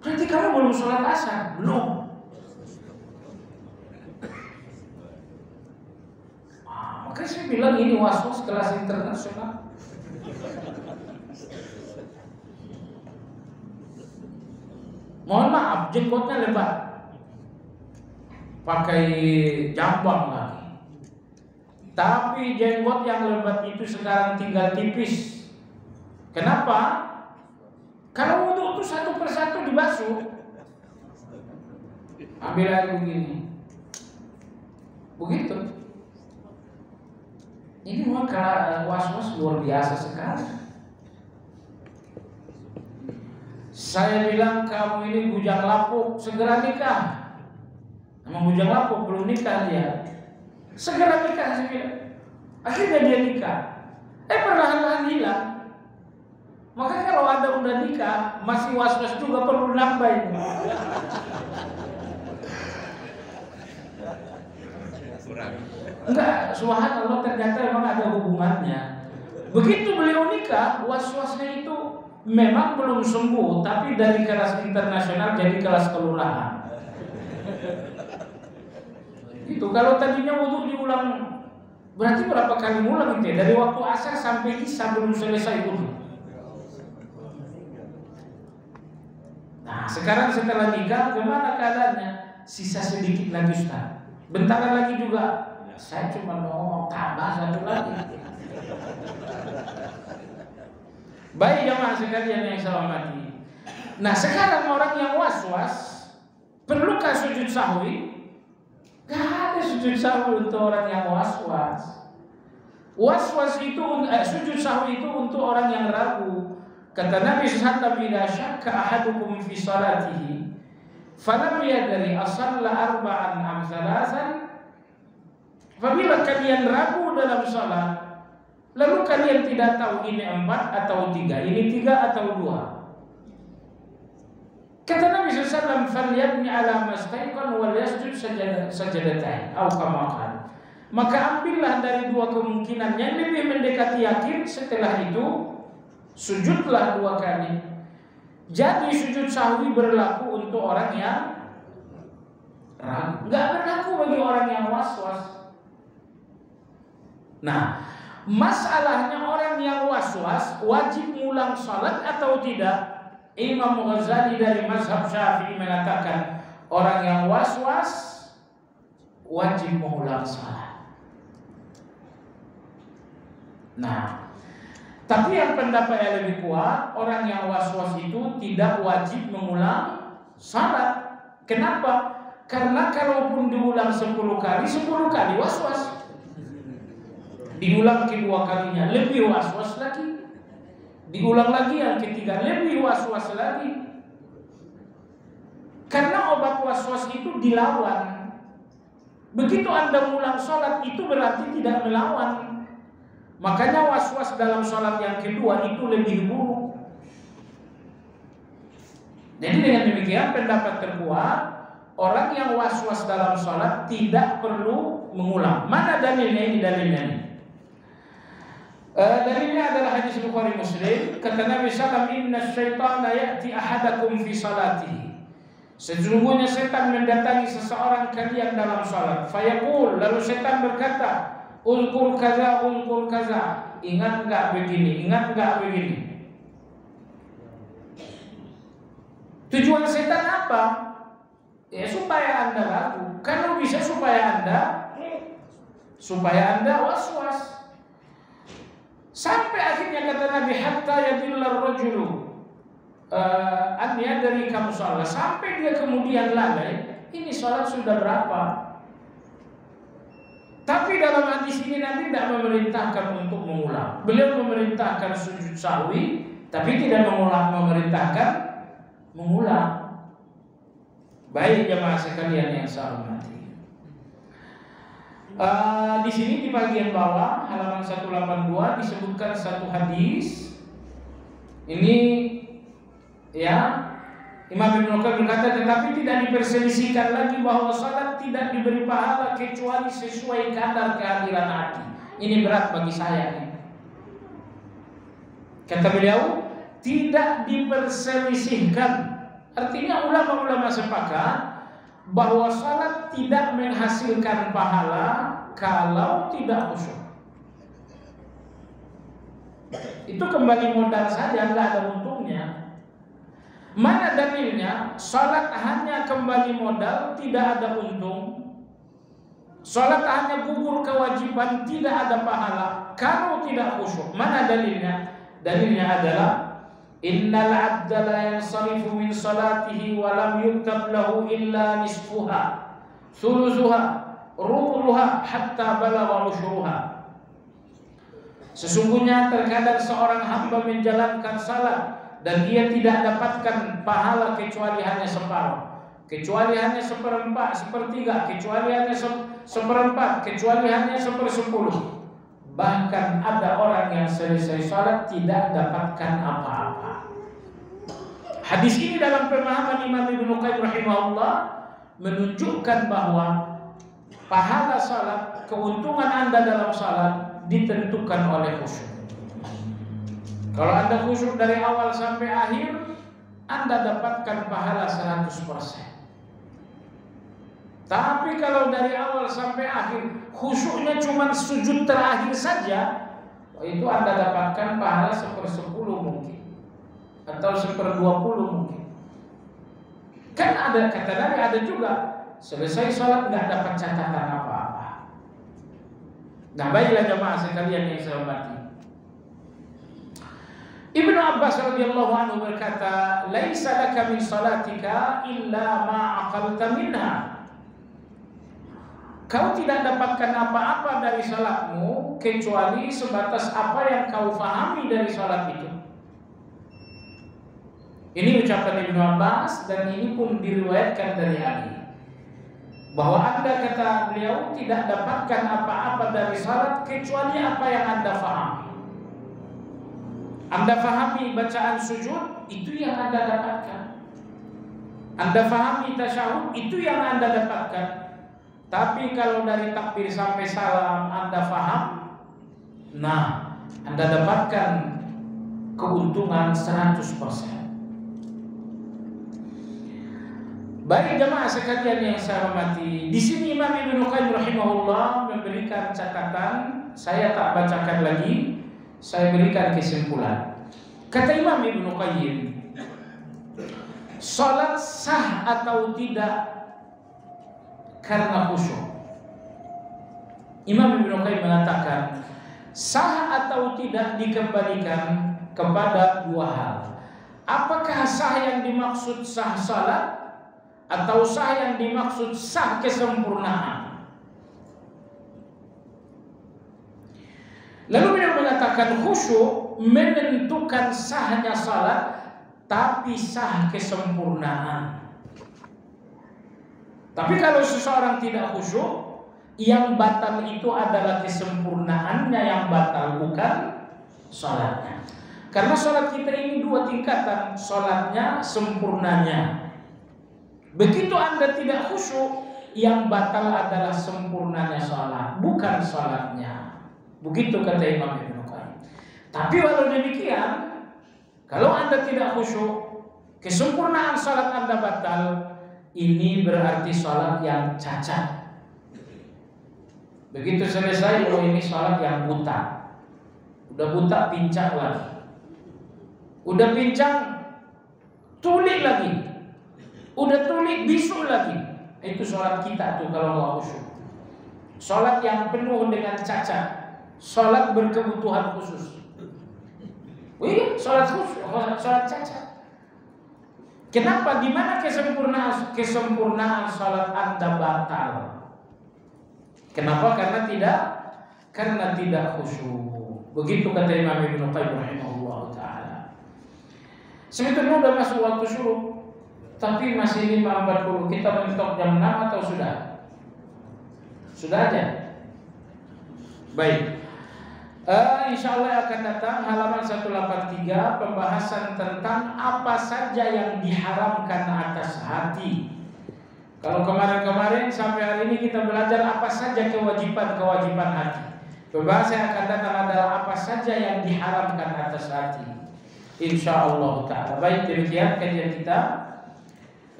A: Berarti kamu belum sholat asar? Belum. Makanya saya bilang ini was-was kelas internasional. Mohon maaf, jenggotnya lebat, pakai jambang lagi. Tapi jenggot yang lebat itu sekarang tinggal tipis. Kenapa? Kalau wudhu itu satu persatu dibasuh. Ambil air begini, begitu. Ini maka was-was luar biasa sekali. Saya bilang, kamu ini bujang lapuk, segera nikah. Emang bujang lapuk belum nikah dia. Segera nikah, saya bilang. Akhirnya dia nikah. Perlahan-lahan hilang. Maka kalau ada udah nikah, masih was-was juga perlu nambah ini. Enggak, subhanallah, ternyata memang ada hubungannya. Begitu beliau nikah, was-wasnya itu memang belum sembuh, tapi dari kelas internasional jadi kelas kelurahan. Itu kalau tadinya wudhu diulang, berarti berapa kali ngulang itu? Dari waktu asar sampai isya belum selesai wudhu. Nah, sekarang setelah nikah, gimana keadaannya? Sisa sedikit lagi, Ustaz. Bentaran lagi juga. Saya cuma mau tambah satu lagi. Baik jamaah sekalian yang saya hormati. Nah, sekarang orang yang was-was, perlukah sujud sahwi? Gak ada sujud sahwi untuk orang yang was-was. Was-was itu, sujud sahwi itu untuk orang yang ragu. Kata Nabi SAW, "Idza syakka ahadukum fi salatihi, falam yadri asalla arba'an am thalathan." Apabila kalian ragu dalam salat, lalu kalian tidak tahu ini 4 atau 3, ini 3 atau 2. Kata Nabi SAW, "Falyabni ala mastaiqan wal yasjud sajadatain." Atau kama qala. Maka ambillah dari dua kemungkinan yang lebih mendekati yakin, setelah itu sujudlah 2 kali. Jadi sujud sahwi berlaku untuk orang yang ragu, enggak berlaku bagi orang yang was-was. Nah, masalahnya orang yang was-was wajib ngulang salat atau tidak? Imam Ghazali dari mazhab Syafi'i mengatakan orang yang was-was wajib mengulang salat. Nah, tapi yang pendapat yang lebih kuat, orang yang was-was itu tidak wajib mengulang salat. Kenapa? Karena kalaupun diulang 10 kali, 10 kali was-was. Diulang kedua kalinya lebih was-was lagi. Diulang lagi yang ketiga lebih was-was lagi. Karena obat was-was itu dilawan. Begitu Anda mengulang sholat itu berarti tidak melawan. Makanya was-was dalam sholat yang kedua itu lebih buruk. Jadi dengan demikian pendapat terkuat, orang yang was-was dalam sholat tidak perlu mengulang. Mana dalilnya ini? Dalilnya ini. Dalilnya adalah hadis Bukhari Muslim. Kata Nabi SAW, "Inna syaitana ya'ti ahadakum fi salatihi." Sesungguhnya setan mendatangi seseorang kalian dalam salat. Fayaqul, lalu setan berkata, "Ulkur kaza, ulkur kaza." Ingat enggak begini, ingat enggak begini. Tujuan setan apa? Ya supaya Anda ragu. Kalau bisa supaya Anda was-was. Sampai akhirnya kata Nabi, hatta yadillar rajulu an yadri kam shalah, sampai dia kemudian lalai, ini salat sudah berapa. Tapi dalam hadis ini Nabi tidak memerintahkan untuk mengulang. Beliau memerintahkan sujud sahwi, tapi tidak memerintahkan mengulang. Baik jamaah sekalian yang saya hormati. Di sini di bagian bawah halaman 182 disebutkan satu hadis. Ini ya, Imam Ibnu Qayyim berkata, tetapi tidak diperselisihkan lagi bahwa salat tidak diberi pahala kecuali sesuai kadar kehadiran hati. Ini berat bagi saya nih. Kata beliau, tidak diperselisihkan. Artinya ulama-ulama sepakat bahwa salat tidak menghasilkan pahala kalau tidak khusyuk. Itu kembali modal saja, nggak ada untungnya. Mana dalilnya? Salat hanya kembali modal, tidak ada untung. Salat hanya gugur kewajiban, tidak ada pahala kalau tidak khusyuk. Mana dalilnya? Dalilnya adalah innal 'abda la yansarifu min salatihi wa lam yuktab lahu illa nisfuha thuluthuha rubuha hatta balagha usyruha. Sesungguhnya terkadang seorang hamba menjalankan salat dan dia tidak dapatkan pahala kecuali hanya separuh, kecuali hanya seperempat, sepertiga, kecuali hanya seperempat, kecuali hanya sepersepuluh. Bahkan ada orang yang selesai salat tidak dapatkan apa-apa. Hadis ini dalam pemahaman Imam Ibnu Qayyim rahimahullah menunjukkan bahwa pahala salat, keuntungan Anda dalam salat ditentukan oleh khusyuk. Kalau Anda khusyuk dari awal sampai akhir, Anda dapatkan pahala 100%. Tapi kalau dari awal sampai akhir khusyuknya cuma sujud terakhir saja, itu Anda dapatkan pahala 1/10 mungkin, atau 1/20 mungkin. Kan ada, kata Nabi, ada juga selesai sholat nggak dapat catatan apa-apa. Nah, baiklah jamaah sekalian yang saya hormati, Ibnu Abbas radhiyallahu anhu berkata, "Laisa laka min salatika illa ma aqalta minha." Kau tidak dapatkan apa-apa dari salatmu kecuali sebatas apa yang kau fahami dari salat itu. Ini ucapan Ibnu Abbas dan ini pun diriwayatkan dari Ali, bahwa Anda, kata beliau, tidak dapatkan apa-apa dari salat kecuali apa yang Anda fahami. Anda fahami bacaan sujud, itu yang Anda dapatkan. Anda fahami tasyahud, itu yang Anda dapatkan. Tapi kalau dari takbir sampai salam Anda faham, nah, Anda dapatkan keuntungan 100%. Baik jamaah sekalian yang saya hormati, di sini Imam Ibnu Qayyim rahimahullah memberikan catatan, saya tak bacakan lagi, saya berikan kesimpulan. Kata Imam Ibnu Qayyim, salat sah atau tidak karena khusyuk. Imam Ibnu Qayyim mengatakan sah atau tidak dikembalikan kepada dua hal. Apakah sah yang dimaksud sah salat atau sah yang dimaksud sah kesempurnaan? Lalu beliau mengatakan khusyuk menentukan sahnya salat, tapi sah kesempurnaan. Tapi kalau seseorang tidak khusyuk, yang batal itu adalah kesempurnaannya yang batal, bukan salatnya. Karena salat kita ini dua tingkatan, salatnya, sempurnanya. Begitu Anda tidak khusyuk, yang batal adalah sempurnanya salat, bukan salatnya. Begitu kata Imam Ibnu Qayyim. Tapi walau demikian, kalau Anda tidak khusyuk, kesempurnaan salat Anda batal, ini berarti salat yang cacat. Begitu selesai, oh ini salat yang buta. Udah buta, pincang lagi. Udah pincang, tulik lagi. Udah tulik, bisu lagi. Itu salat kita tuh kalau nggak khusyuk. Salat yang penuh dengan cacat, salat berkebutuhan khusus. Wih, salat khusyuk, salat cacat. Kenapa? Di mana kesempurnaan salat Anda batal? Kenapa? Karena tidak khusyuk. Begitu kata Imam Ibnu Qayyim rahimahullah taala. Sebetulnya sudah masuk waktu syuruk, tapi masih 5.40. Kita mentok jam 6 atau sudah? Sudah aja. Baik. Insya Allah akan datang halaman 183, pembahasan tentang apa saja yang diharamkan atas hati. Kalau kemarin-kemarin sampai hari ini kita belajar apa saja kewajiban-kewajiban hati. Pembahasan yang akan datang adalah apa saja yang diharamkan atas hati. Insyaallah ta'ala. Baik, demikian kajian kita.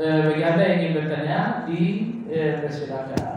A: Bagi Anda yang ingin bertanya, dipersilakan.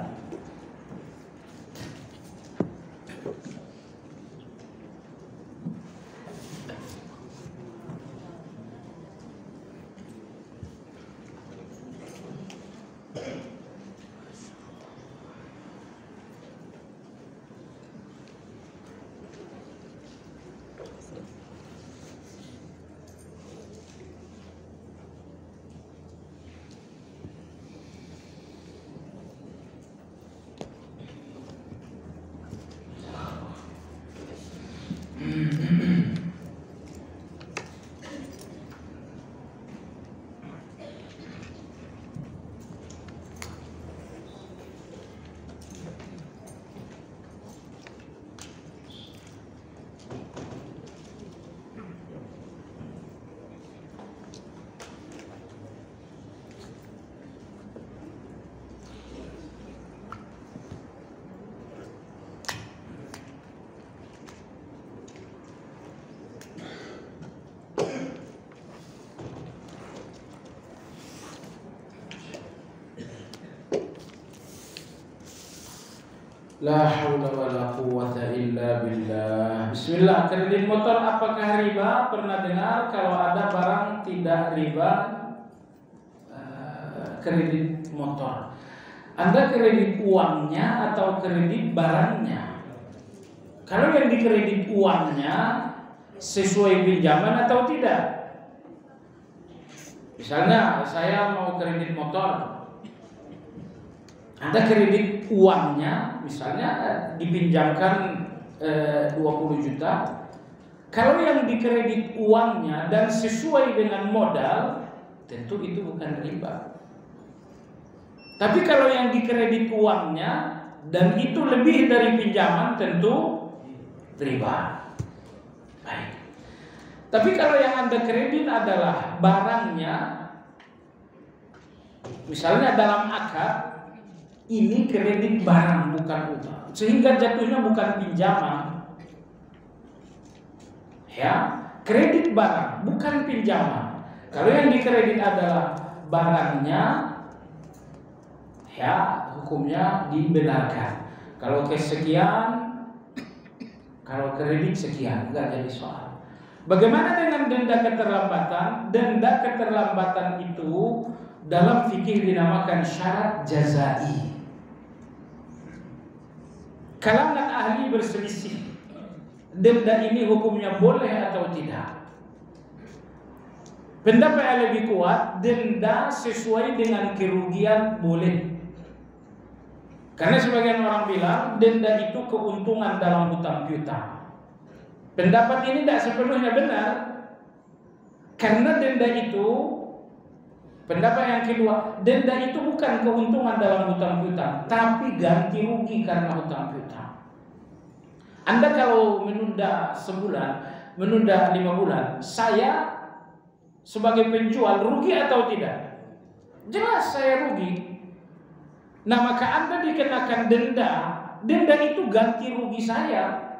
A: La haula wala quwwata illa billah. Bismillah. Kredit motor apakah riba? Pernah dengar kalau ada barang tidak riba kredit motor. Anda kredit uangnya atau kredit barangnya? Kalau yang dikredit uangnya sesuai pinjaman atau tidak? Misalnya saya mau kredit motor, Anda kredit uangnya, misalnya dipinjamkan 20 juta. Kalau yang dikredit uangnya dan sesuai dengan modal, tentu itu bukan riba. Tapi kalau yang dikredit uangnya dan itu lebih dari pinjaman, tentu riba. Baik. Tapi kalau yang Anda kredit adalah barangnya, misalnya dalam akad, ini kredit barang bukan utang, sehingga jatuhnya bukan pinjaman. Ya, kredit barang bukan pinjaman. Kalau yang dikredit adalah barangnya, ya hukumnya dibenarkan. Kalau kesekian, kalau kredit sekian, enggak jadi soal. Bagaimana dengan denda keterlambatan? Denda keterlambatan itu dalam fikih dinamakan syarat jazai. Kalangan ahli berselisih, denda ini hukumnya boleh atau tidak. Pendapat yang lebih kuat, denda sesuai dengan kerugian boleh. Karena sebagian orang bilang denda itu keuntungan dalam hutang piutang. Pendapat ini tidak sepenuhnya benar, karena denda itu, pendapat yang kedua, denda itu bukan keuntungan dalam hutang piutang, tapi ganti rugi karena hutang piutang. Anda kalau menunda sebulan, menunda 5 bulan, saya sebagai penjual rugi atau tidak? Jelas saya rugi. Nah, maka Anda dikenakan denda. Denda itu ganti rugi saya.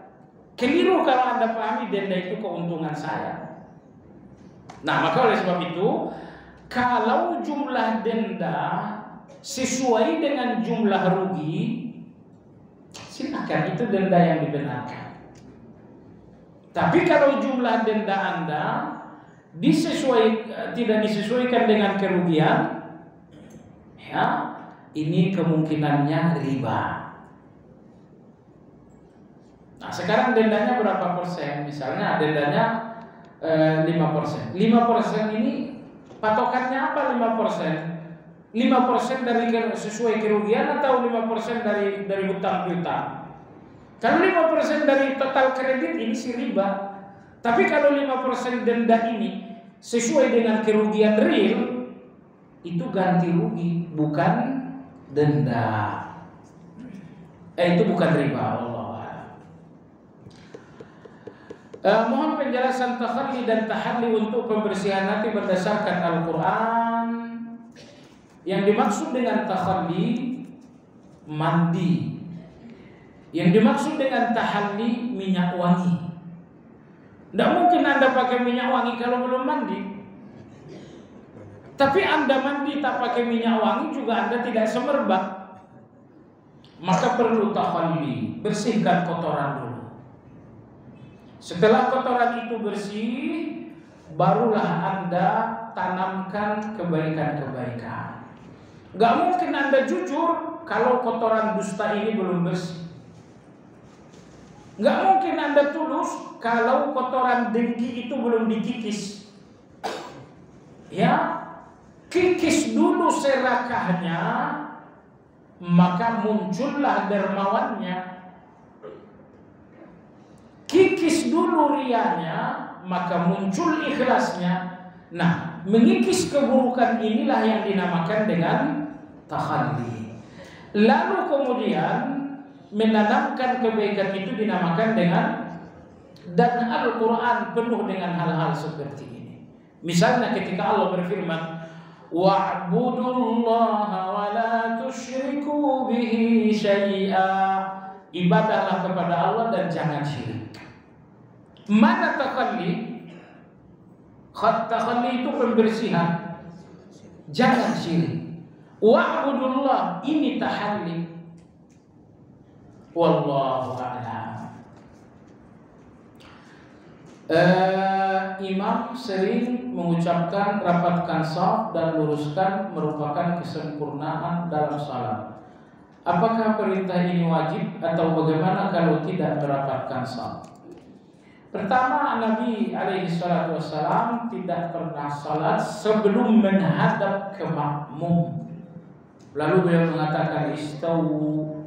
A: Keliru kalau Anda pahami denda itu keuntungan saya. Nah, maka oleh sebab itu, kalau jumlah denda sesuai dengan jumlah rugi, silakan, itu denda yang dibenarkan. Tapi kalau jumlah denda Anda tidak disesuaikan dengan kerugian, ya, ini kemungkinannya riba. Nah, sekarang dendanya berapa persen? Misalnya dendanya 5%. 5% ini patokannya apa 5%? 5% dari sesuai kerugian atau 5% dari hutang piutang? Kalau 5% dari total kredit ini sih riba. Tapi kalau 5% denda ini sesuai dengan kerugian real, itu ganti rugi, bukan denda. Itu bukan riba. Allah. Mohon penjelasan takhalli dan tahalli untuk pembersihan hati berdasarkan Al-Quran. Yang dimaksud dengan takhalli, mandi. Yang dimaksud dengan tahalli minyak wangi. Tidak mungkin Anda pakai minyak wangi kalau belum mandi. Tapi Anda mandi tak pakai minyak wangi juga Anda tidak semerbak. Maka perlu tahalli, bersihkan kotoran dulu. Setelah kotoran itu bersih, barulah Anda tanamkan kebaikan-kebaikan. Gak mungkin Anda jujur kalau kotoran dusta ini belum bersih. Gak mungkin Anda tulus kalau kotoran dengki itu belum dikikis. Ya, kikis dulu serakahnya, maka muncullah dermawannya. Kikis dulu rianya, maka muncul ikhlasnya. Nah, mengikis keburukan inilah yang dinamakan dengan takhalli. Lalu kemudian menanamkan kebaikan itu dinamakan dengan, dan Al-Quran penuh dengan hal-hal seperti ini. Misalnya ketika Allah berfirman, wa'budullaha wa la tusyriku bihi syai'a. Ibadahlah kepada Allah dan jangan syirik. Mana takhalli? Takhalli itu pembersihan, jangan syirik. Wa'budullah, ini tahalli. Wallahu a'lam. Imam sering mengucapkan rapatkan shaf dan luruskan merupakan kesempurnaan dalam salat. Apakah perintah ini wajib atau bagaimana kalau tidak merapatkan shaf? Pertama, Nabi SAW tidak pernah salat sebelum menghadap ke makmum. Lalu beliau mengatakan istawu.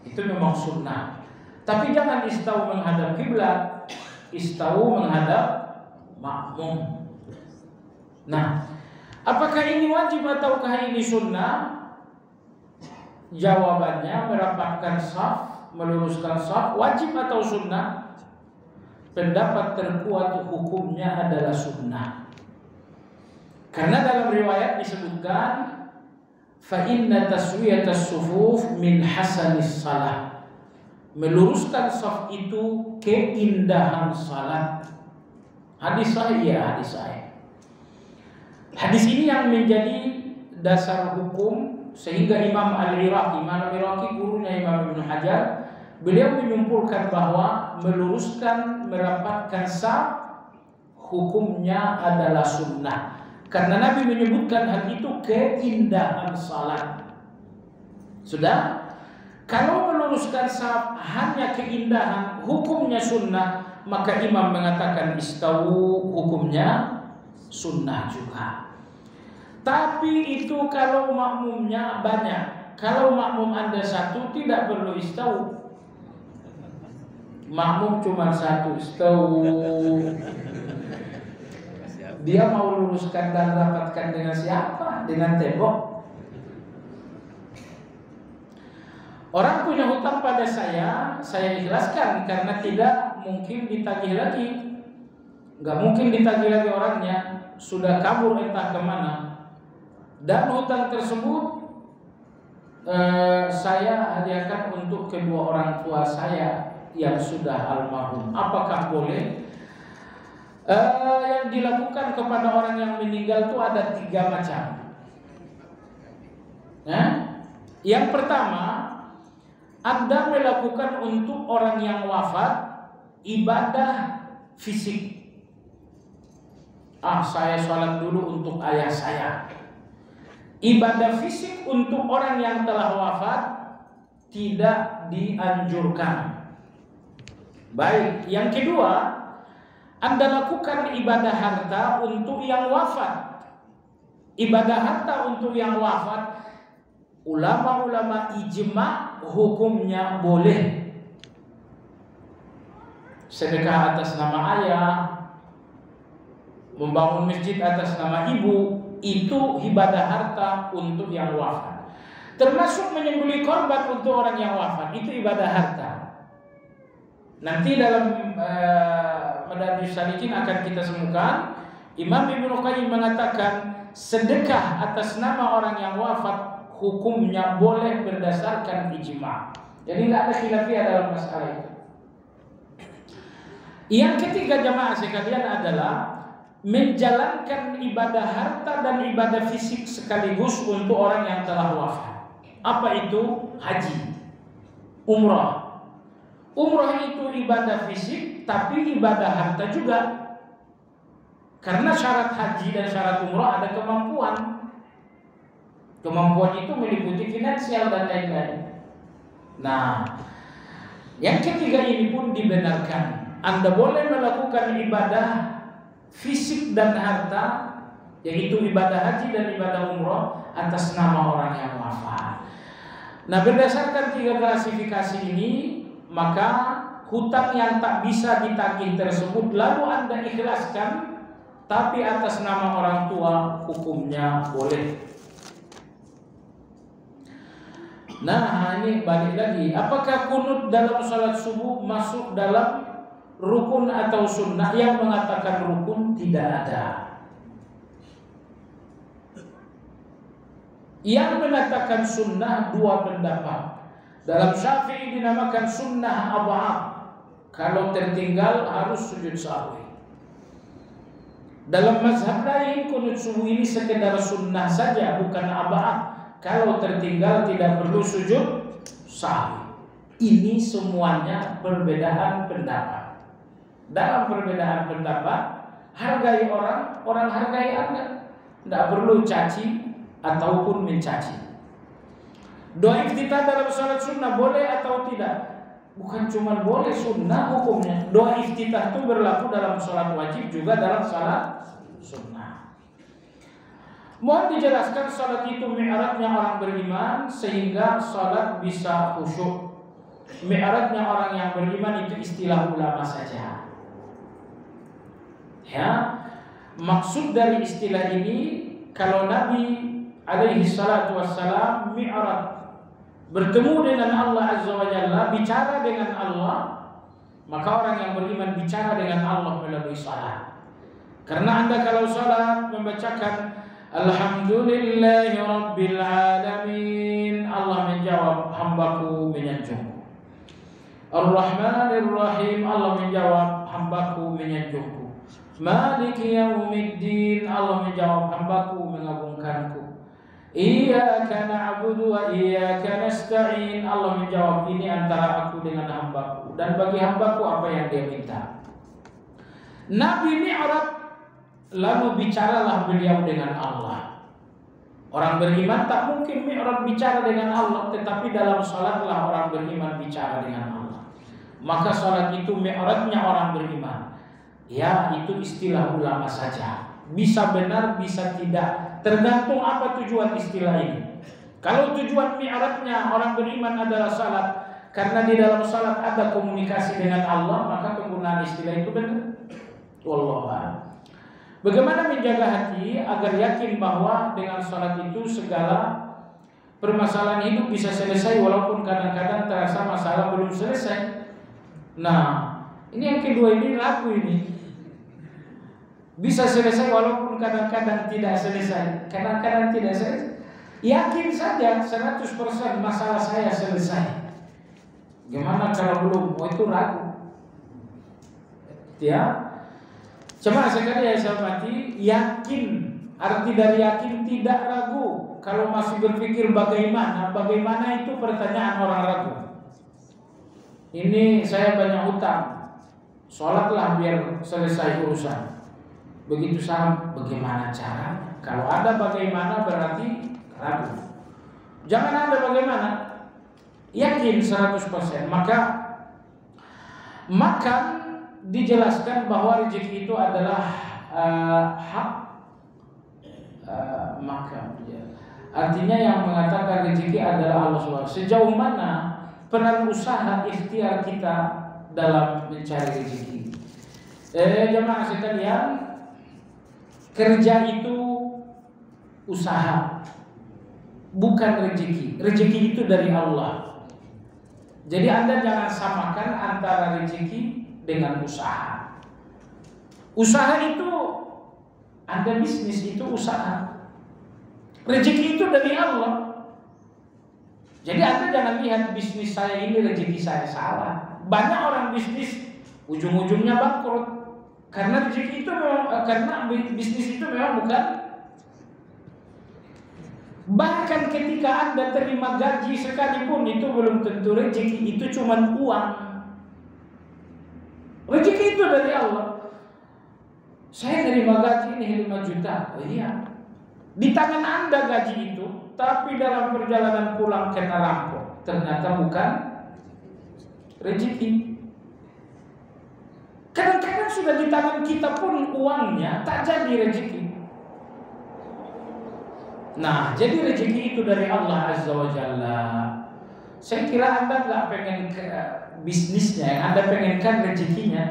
A: Itu memang sunnah. Tapi jangan istawu menghadap kiblat, istawu menghadap makmum. Nah, apakah ini wajib ataukah ini sunnah? Jawabannya merapatkan shaf, meluruskan shaf, wajib atau sunnah? Pendapat terkuat hukumnya adalah sunnah. Karena dalam riwayat disebutkan fa inna taswiyatas sufuf min hasanis salah. Meluruskan shaf itu keindahan salat. Hadis sahih, hadis sahih. Hadis ini yang menjadi dasar hukum sehingga Imam Al-Iraqi, gurunya Imam Ibnu Hajar, beliau menyimpulkan bahwa meluruskan, merapatkan shaf hukumnya adalah sunnah. Karena Nabi menyebutkan hal itu keindahan salat. Sudah? Kalau meluruskan shaf hanya keindahan, hukumnya sunnah, maka imam mengatakan istawu, hukumnya sunnah juga. Tapi itu kalau makmumnya banyak. Kalau makmum Anda satu tidak perlu istawu. Makmum cuma satu, istawu. Dia mau luruskan dan rapatkan dengan siapa? Dengan tembok. Orang punya hutang pada saya ikhlaskan karena tidak mungkin ditagih lagi. Gak mungkin ditagih lagi orangnya, sudah kabur entah kemana. Dan hutang tersebut saya hadiahkan untuk kedua orang tua saya yang sudah almarhum. Apakah boleh? Yang dilakukan kepada orang yang meninggal itu ada 3 macam. Yang pertama, Anda melakukan untuk orang yang wafat ibadah fisik. Saya sholat dulu untuk ayah saya. Ibadah fisik untuk orang yang telah wafat tidak dianjurkan. Baik, yang kedua, Anda lakukan ibadah harta untuk yang wafat. Ibadah harta untuk yang wafat, ulama-ulama ijma hukumnya boleh. Sedekah atas nama ayah, membangun masjid atas nama ibu, itu ibadah harta untuk yang wafat. Termasuk menyembelih korban untuk orang yang wafat, itu ibadah harta. Nanti dalam Madarijus Salikin akan kita semukan, Imam Ibnu Qayyim mengatakan sedekah atas nama orang yang wafat hukumnya boleh berdasarkan ijma. Jadi nggak ada khilafiyah dalam masalah itu. Yang ketiga jamaah sekalian adalah menjalankan ibadah harta dan ibadah fisik sekaligus untuk orang yang telah wafat. Apa itu? Haji, umrah. Umrah itu ibadah fisik, tapi ibadah harta juga. Karena syarat haji dan syarat umrah ada kemampuan. Kemampuan itu meliputi finansial dan lain-lain. Nah, yang ketiga ini pun dibenarkan. Anda boleh melakukan ibadah fisik dan harta, yaitu ibadah haji dan ibadah umrah atas nama orang yang wafat. Nah, berdasarkan tiga klasifikasi ini, maka hutang yang tak bisa ditagih tersebut lalu Anda ikhlaskan, tapi atas nama orang tua, hukumnya boleh. Nah, ini balik lagi. Apakah kunut dalam salat subuh masuk dalam rukun atau sunnah? Yang mengatakan rukun tidak ada. Yang mengatakan sunnah dua pendapat. Dalam Syafi'i dinamakan sunnah ab'ad. Kalau tertinggal harus sujud sahwi. Dalam mazhab lain kunut subuh ini sekedar sunnah saja, bukan ab'ad. Kalau tertinggal tidak perlu sujud sahwi. Ini semuanya perbedaan pendapat. Dalam perbedaan pendapat, hargai orang, orang hargai Anda. Tidak perlu caci ataupun mencaci. Doa iftitah dalam salat sunnah boleh atau tidak? Bukan cuma boleh, sunnah hukumnya. Doa iftitah itu berlaku dalam salat wajib juga dalam salat sunnah. Mohon dijelaskan salat itu mi'rajnya orang beriman sehingga salat bisa khusyuk. Mi'rajnya orang yang beriman itu istilah ulama saja. Ya, maksud dari istilah ini, kalau Nabi alaihi salatu wassalam mi'raj, bertemu dengan Allah azza wa jalla, bicara dengan Allah, maka orang yang beriman bicara dengan Allah melalui salat. Karena Anda kalau salat membacakan alhamdulillahi rabbil alamin, Allah menjawab hambaku menyanjungku. Ar-Rahmanir Rahim, Allah menjawab hambaku menyanjungku. Maliki yaumiddin, Allah menjawab hambaku mengagungkanku. Iyyaka na'budu wa iyyaka nasta'in, Allah menjawab ini antara aku dengan hambaku, dan bagi hambaku apa yang dia minta. Nabi mi'raj, lalu bicaralah beliau dengan Allah. Orang beriman tak mungkin mi'raj bicara dengan Allah, tetapi dalam salatlah orang beriman bicara dengan Allah. Maka salat itu mi'rajnya orang beriman. Ya, itu istilah ulama saja. Bisa benar, bisa tidak, tergantung apa tujuan istilah ini. Kalau tujuan mi'rajnya orang beriman adalah salat, karena di dalam salat ada komunikasi dengan Allah, maka penggunaan istilah itu benar. Wallahu a'lam. Bagaimana menjaga hati agar yakin bahwa dengan salat itu segala permasalahan hidup bisa selesai, walaupun kadang-kadang terasa masalah belum selesai. Nah, ini yang kedua ini ragu ini. Bisa selesai walaupun kadang-kadang tidak selesai. Kadang-kadang tidak selesai. Yakin saja 100% masalah saya selesai. Gimana kalau belum? Oh, itu ragu. Ya. Coba sekali ya sahabati, yakin. Arti dari yakin tidak ragu. Kalau masih berpikir bagaimana itu pertanyaan orang ragu. Ini saya banyak hutang, sholatlah biar selesai urusan. Begitu salam, bagaimana caranya? Kalau ada bagaimana berarti ragu. Jangan ada bagaimana, yakin 100%. Maka makan dijelaskan bahwa rezeki itu adalah hak makan. Artinya yang mengatakan rezeki adalah Allah SWT. Sejauh mana peran usaha ikhtiar kita dalam mencari rezeki? Jemaah sekalian, kerja itu usaha, bukan rezeki. Rezeki itu dari Allah. Jadi Anda jangan samakan antara rezeki dengan usaha. Usaha itu Anda bisnis, itu usaha. Rezeki itu dari Allah. Jadi Anda jangan lihat bisnis saya ini rezeki saya, salah. Banyak orang bisnis ujung-ujungnya bangkrut karena rezeki itu memang, karena bisnis itu memang bukan. Bahkan ketika Anda terima gaji sekalipun itu belum tentu rezeki, itu cuma uang. Rezeki itu dari Allah. Saya terima gaji ini 5 juta, oh iya. Di tangan Anda gaji itu, tapi dalam perjalanan pulang kena rampok. Ternyata bukan rezeki. Kadang-kadang sudah di tangan kita pun uangnya tak jadi rezeki. Nah, jadi rezeki itu dari Allah Azza wa Jalla. Saya kira Anda nggak pengen ke bisnisnya, yang Anda pengenkan rezekinya.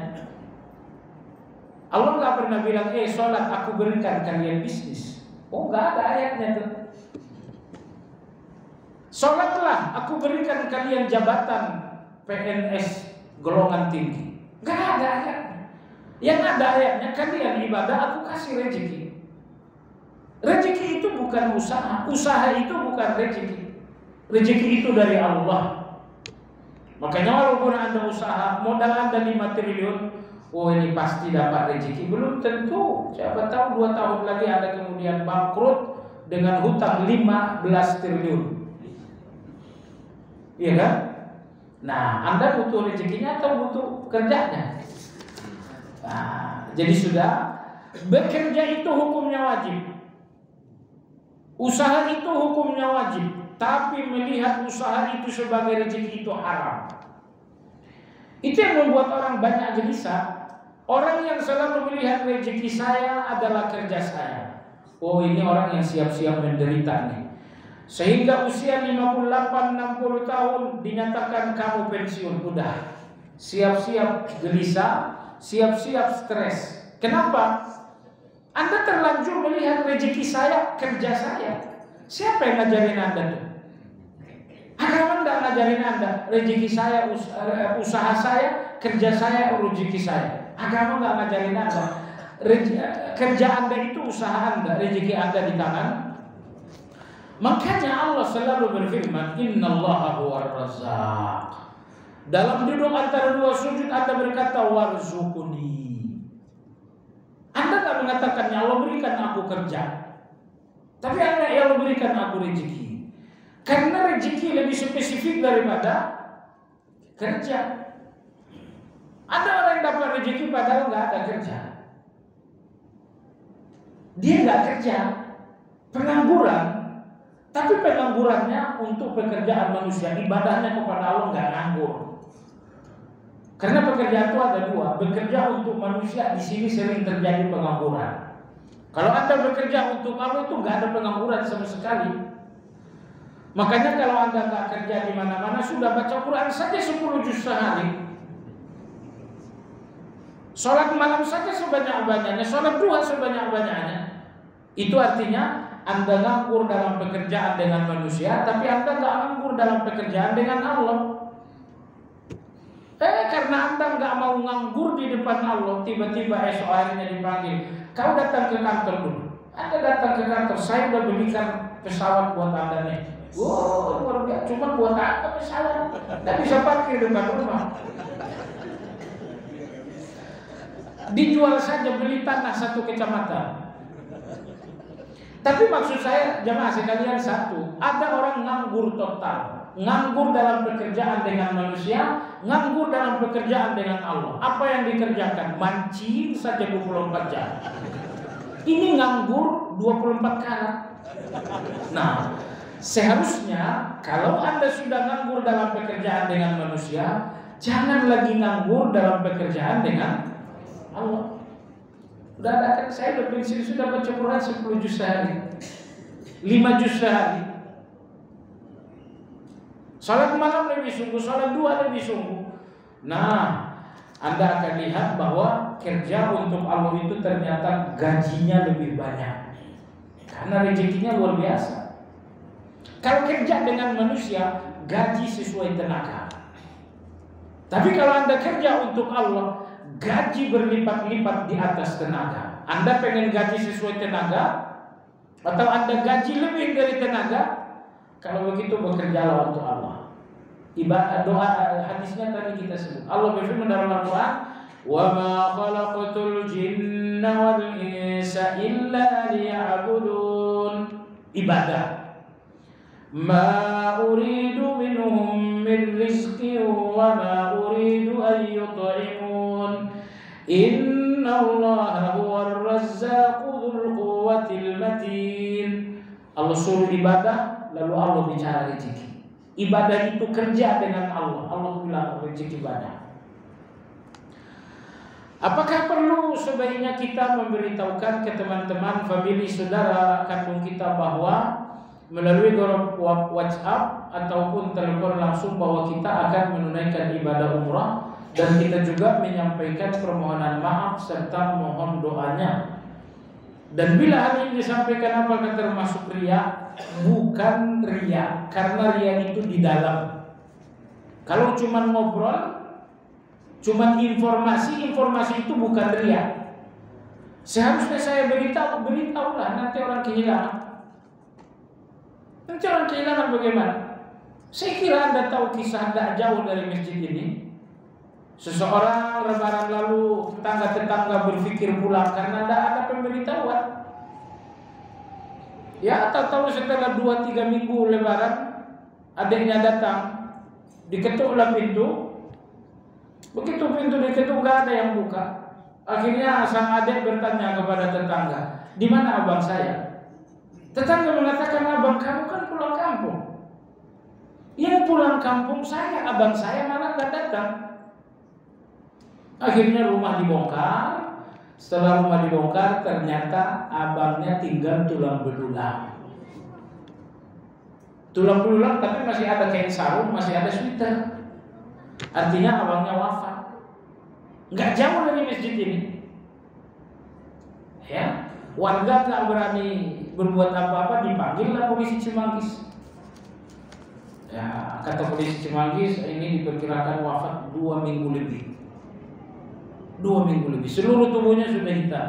A: Allah nggak pernah bilang, sholat aku berikan kalian bisnis. Oh, nggak ada ayatnya tuh. Sholatlah aku berikan kalian jabatan PNS golongan tinggi. Nggak ada ayatnya. Yang ada ayatnya, kalian ibadah aku kasih rezeki. Rezeki itu bukan usaha, usaha itu bukan rezeki. Rezeki itu dari Allah. Makanya walaupun Anda usaha, modal Anda 5 triliun, oh ini pasti dapat rezeki. Belum tentu. Siapa tahu 2 tahun lagi Anda kemudian bangkrut dengan hutang 15 triliun. Iya kan? Nah, Anda butuh rezekinya atau butuh kerjanya? Nah, jadi sudah, bekerja itu hukumnya wajib. Usaha itu hukumnya wajib. Tapi melihat usaha itu sebagai rezeki itu haram. Itu yang membuat orang banyak gelisah. Orang yang selalu melihat rezeki saya adalah kerja saya. Oh, ini orang yang siap-siap menderita nih. Sehingga usia 58-60 tahun dinyatakan kamu pensiun. Udah, siap-siap gelisah, siap-siap stres. Kenapa? Anda terlanjur melihat rezeki saya, kerja saya. Siapa yang ngajarin Anda tuh? Agama enggak ngajarin Anda. Rezeki saya, usaha saya, kerja saya, rezeki saya. Agama enggak ngajarin Anda. Kerja Anda itu usaha Anda, rezeki Anda di tangan. Makanya Allah selalu berfirman, Innallaha huwar razzaq. Dalam duduk antara 2 sujud Anda berkata warzuquni. Anda tak mengatakan ya Allah berikan aku kerja, tapi Anda ya Allah berikan aku rezeki. Karena rezeki lebih spesifik daripada kerja. Ada orang yang dapat rezeki padahal nggak ada kerja. Dia nggak kerja, pengangguran. Tapi penganggurannya untuk pekerjaan manusia, ibadahnya kepada Allah nggak nganggur. Karena pekerjaan itu ada 2, bekerja untuk manusia, di sini sering terjadi pengangguran. Kalau Anda bekerja untuk Allah itu nggak ada pengangguran sama sekali. Makanya kalau Anda nggak kerja di mana-mana, sudah baca Quran saja 10 juz sehari. Sholat malam saja sebanyak-banyaknya, sholat duha sebanyak-banyaknya. Itu artinya Anda nganggur dalam pekerjaan dengan manusia, tapi Anda nggak nganggur dalam pekerjaan dengan Allah. Karena Anda nggak mau nganggur di depan Allah, tiba-tiba esok harinya dipanggil, kau datang ke kantor dulu. Anda datang ke kantor, saya udah belikan pesawat buat Anda nih. Wow, luar biasa. Cuma buat apa pesawat? Nggak bisa parkir depan rumah. Dijual saja, beli tanah 1 kecamatan. Tapi maksud saya jemaah sekalian satu, ada orang nganggur total. Nganggur dalam pekerjaan dengan manusia, nganggur dalam pekerjaan dengan Allah. Apa yang dikerjakan? Mancing saja 24 jam. Ini nganggur 24 karat. Nah, seharusnya kalau Anda sudah nganggur dalam pekerjaan dengan manusia, jangan lagi nganggur dalam pekerjaan dengan Allah. Udah ada kan, saya udah pensiun, sudah baca Quran 10 juz sehari, 5 juz sehari. Salat malam lebih sungguh, salat duha lebih sungguh. Nah, Anda akan lihat bahwa kerja untuk Allah itu ternyata gajinya lebih banyak. Karena rezekinya luar biasa. Kalau kerja dengan manusia, gaji sesuai tenaga. Tapi kalau Anda kerja untuk Allah, gaji berlipat-lipat di atas tenaga. Anda pengen gaji sesuai tenaga, atau Anda gaji lebih dari tenaga, Kalau begitu bekerjalah untuk Allah. Ibadah doa hadisnya tadi kita sebut. Allah berfirman dalam Al-Quran, "Wa ma khalaqatul jinna wal insa illa liya'budun." Ibadah. Ma uridu minhum min rizqin wa ma uridu an yut'imun. Inna Allaha huwar razzaqu dzul quwwatil matin. Allah suruh ibadah, lalu Allah bicara rezeki. Ibadah itu kerja dengan Allah. Allah bilang rezeki ibadah. Apakah perlu sebaiknya kita memberitahukan ke teman-teman, famili, saudara kandung kita bahwa melalui grup WhatsApp ataupun telepon langsung bahwa kita akan menunaikan ibadah umrah, dan kita juga menyampaikan permohonan maaf serta mohon doanya. Dan bila hal ini disampaikan apakah termasuk riya? Bukan riya, karena riya itu di dalam. Kalau cuma ngobrol, cuma informasi itu bukan riya. Seharusnya saya beritahulah, nanti orang kehilangan. Nanti orang kehilangan bagaimana? Saya kira Anda tahu kisah tidak jauh dari masjid ini. Seseorang lebaran lalu tetangga-tetangga berpikir pulang karena tidak ada pemberitahuan. Ya, tahu setelah 2-3 minggu lebaran adiknya datang, diketuklah pintu. Begitu pintu diketuk nggak ada yang buka. Akhirnya sang adik bertanya kepada tetangga, "Di mana abang saya?" Tetangga mengatakan, "Abang kamu kan pulang kampung." "Yang pulang kampung saya, abang saya malah nggak datang." Akhirnya rumah dibongkar. Setelah rumah dibongkar, ternyata abangnya tinggal tulang belulang. Tulang belulang tapi masih ada kain sarung, masih ada sweater. Artinya abangnya wafat. Nggak jauh dari masjid ini. Ya, warga nggak berani berbuat apa-apa, dipanggillah polisi Cimanggis. Ya, kata polisi Cimanggis, ini diperkirakan wafat 2 minggu lebih. 2 minggu lebih, seluruh tubuhnya sudah hitam.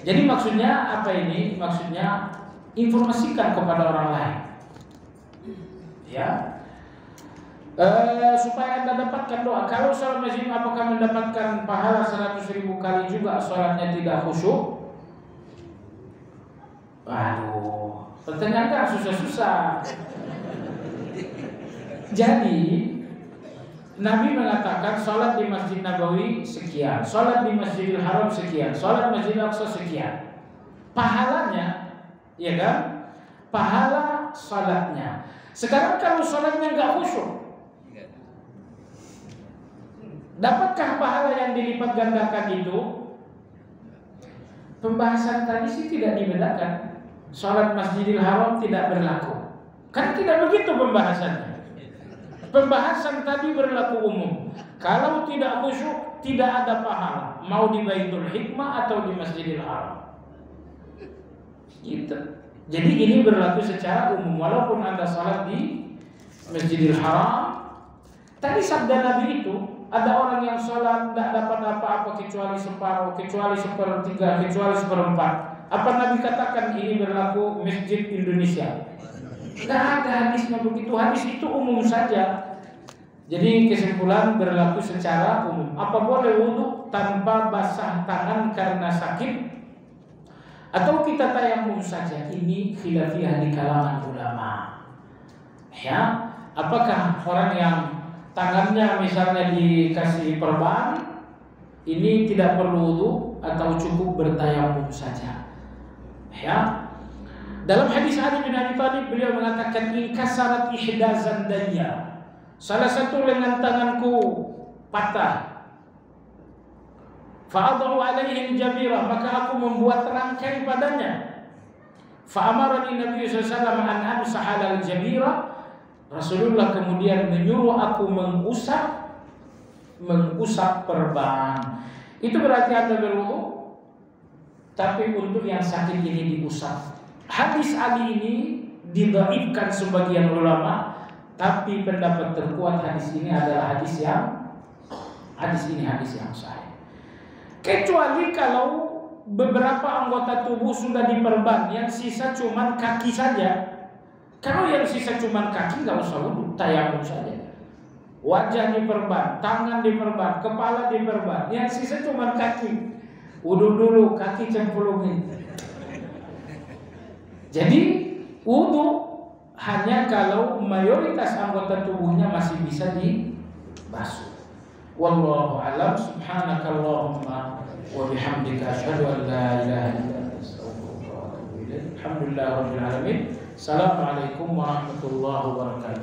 A: Jadi maksudnya apa ini? Maksudnya informasikan kepada orang lain, ya, supaya Anda dapatkan doa. Kalau sholat masjid apakah mendapatkan pahala 100.000 kali juga sholatnya tidak khusyuk? Waduh, pertanyaan kan susah-susah. Jadi Nabi mengatakan sholat di Masjid Nabawi sekian, sholat di Masjidil Haram sekian, sholat Masjid Aqsa sekian. Pahalanya, ya kan? Pahala sholatnya. Sekarang kalau sholatnya nggak khusyuk, dapatkah pahala yang dilipat gandakan itu? Pembahasan tadi sih tidak dibedakan. Sholat Masjidil Haram tidak berlaku. Kan tidak begitu pembahasannya. Pembahasan tadi berlaku umum. Kalau tidak khusyuk, tidak ada pahala. Mau di Baitul Hikmah atau di Masjidil Haram. Gitu. Jadi ini berlaku secara umum. Walaupun Anda salat di Masjidil Haram. Tadi sabda Nabi itu, ada orang yang salat tidak dapat apa-apa kecuali separuh, kecuali sepertiga, kecuali seperempat. Apa Nabi katakan ini berlaku Masjid Indonesia? Tidak ada hadisnya begitu. Hadis itu umum saja. Jadi kesimpulan berlaku secara umum. Apa boleh wudhu tanpa basah tangan karena sakit? Atau kita tayamum saja? Ini khilafiyah di kalangan ulama. Ya, apakah orang yang tangannya misalnya dikasih perban ini tidak perlu wudhu atau cukup bertayamum saja? Ya. Dalam hadis Ali bin Abi Thalib beliau mengatakan, "Inkasarat ihda zandayya." Salah satu lengan tanganku patah. Fa'adhu alaihi jabirah, maka aku membuat rangkai padanya. Fa'amarani Nabi sallallahu alaihi wasallam an amsaha al-jabirah. Rasulullah kemudian menyuruh aku mengusap perban. Itu berarti Anda berwudu, tapi untuk yang sakit ini diusap. Hadis Ali ini didhaifkan sebagian ulama, tapi pendapat terkuat hadis ini adalah hadis yang sahih. Kecuali kalau beberapa anggota tubuh sudah diperban, yang sisa cuma kaki saja. Kalau yang sisa cuma kaki nggak usah wudhu, tayamum saja. Wajah diperban, tangan diperban, kepala diperban. Yang sisa cuma kaki. Wudhu dulu, kaki cemplungin. Jadi wudhu hanya kalau mayoritas anggota tubuhnya masih bisa dibasuh. Wallahu a'lam. Subhanakallahumma wa bihamdika asyhadu an la ilaha illa anta astaghfiruka wa atubu ilaik. Alhamdulillahirabbil alamin. Assalamualaikum warahmatullahi wabarakatuh.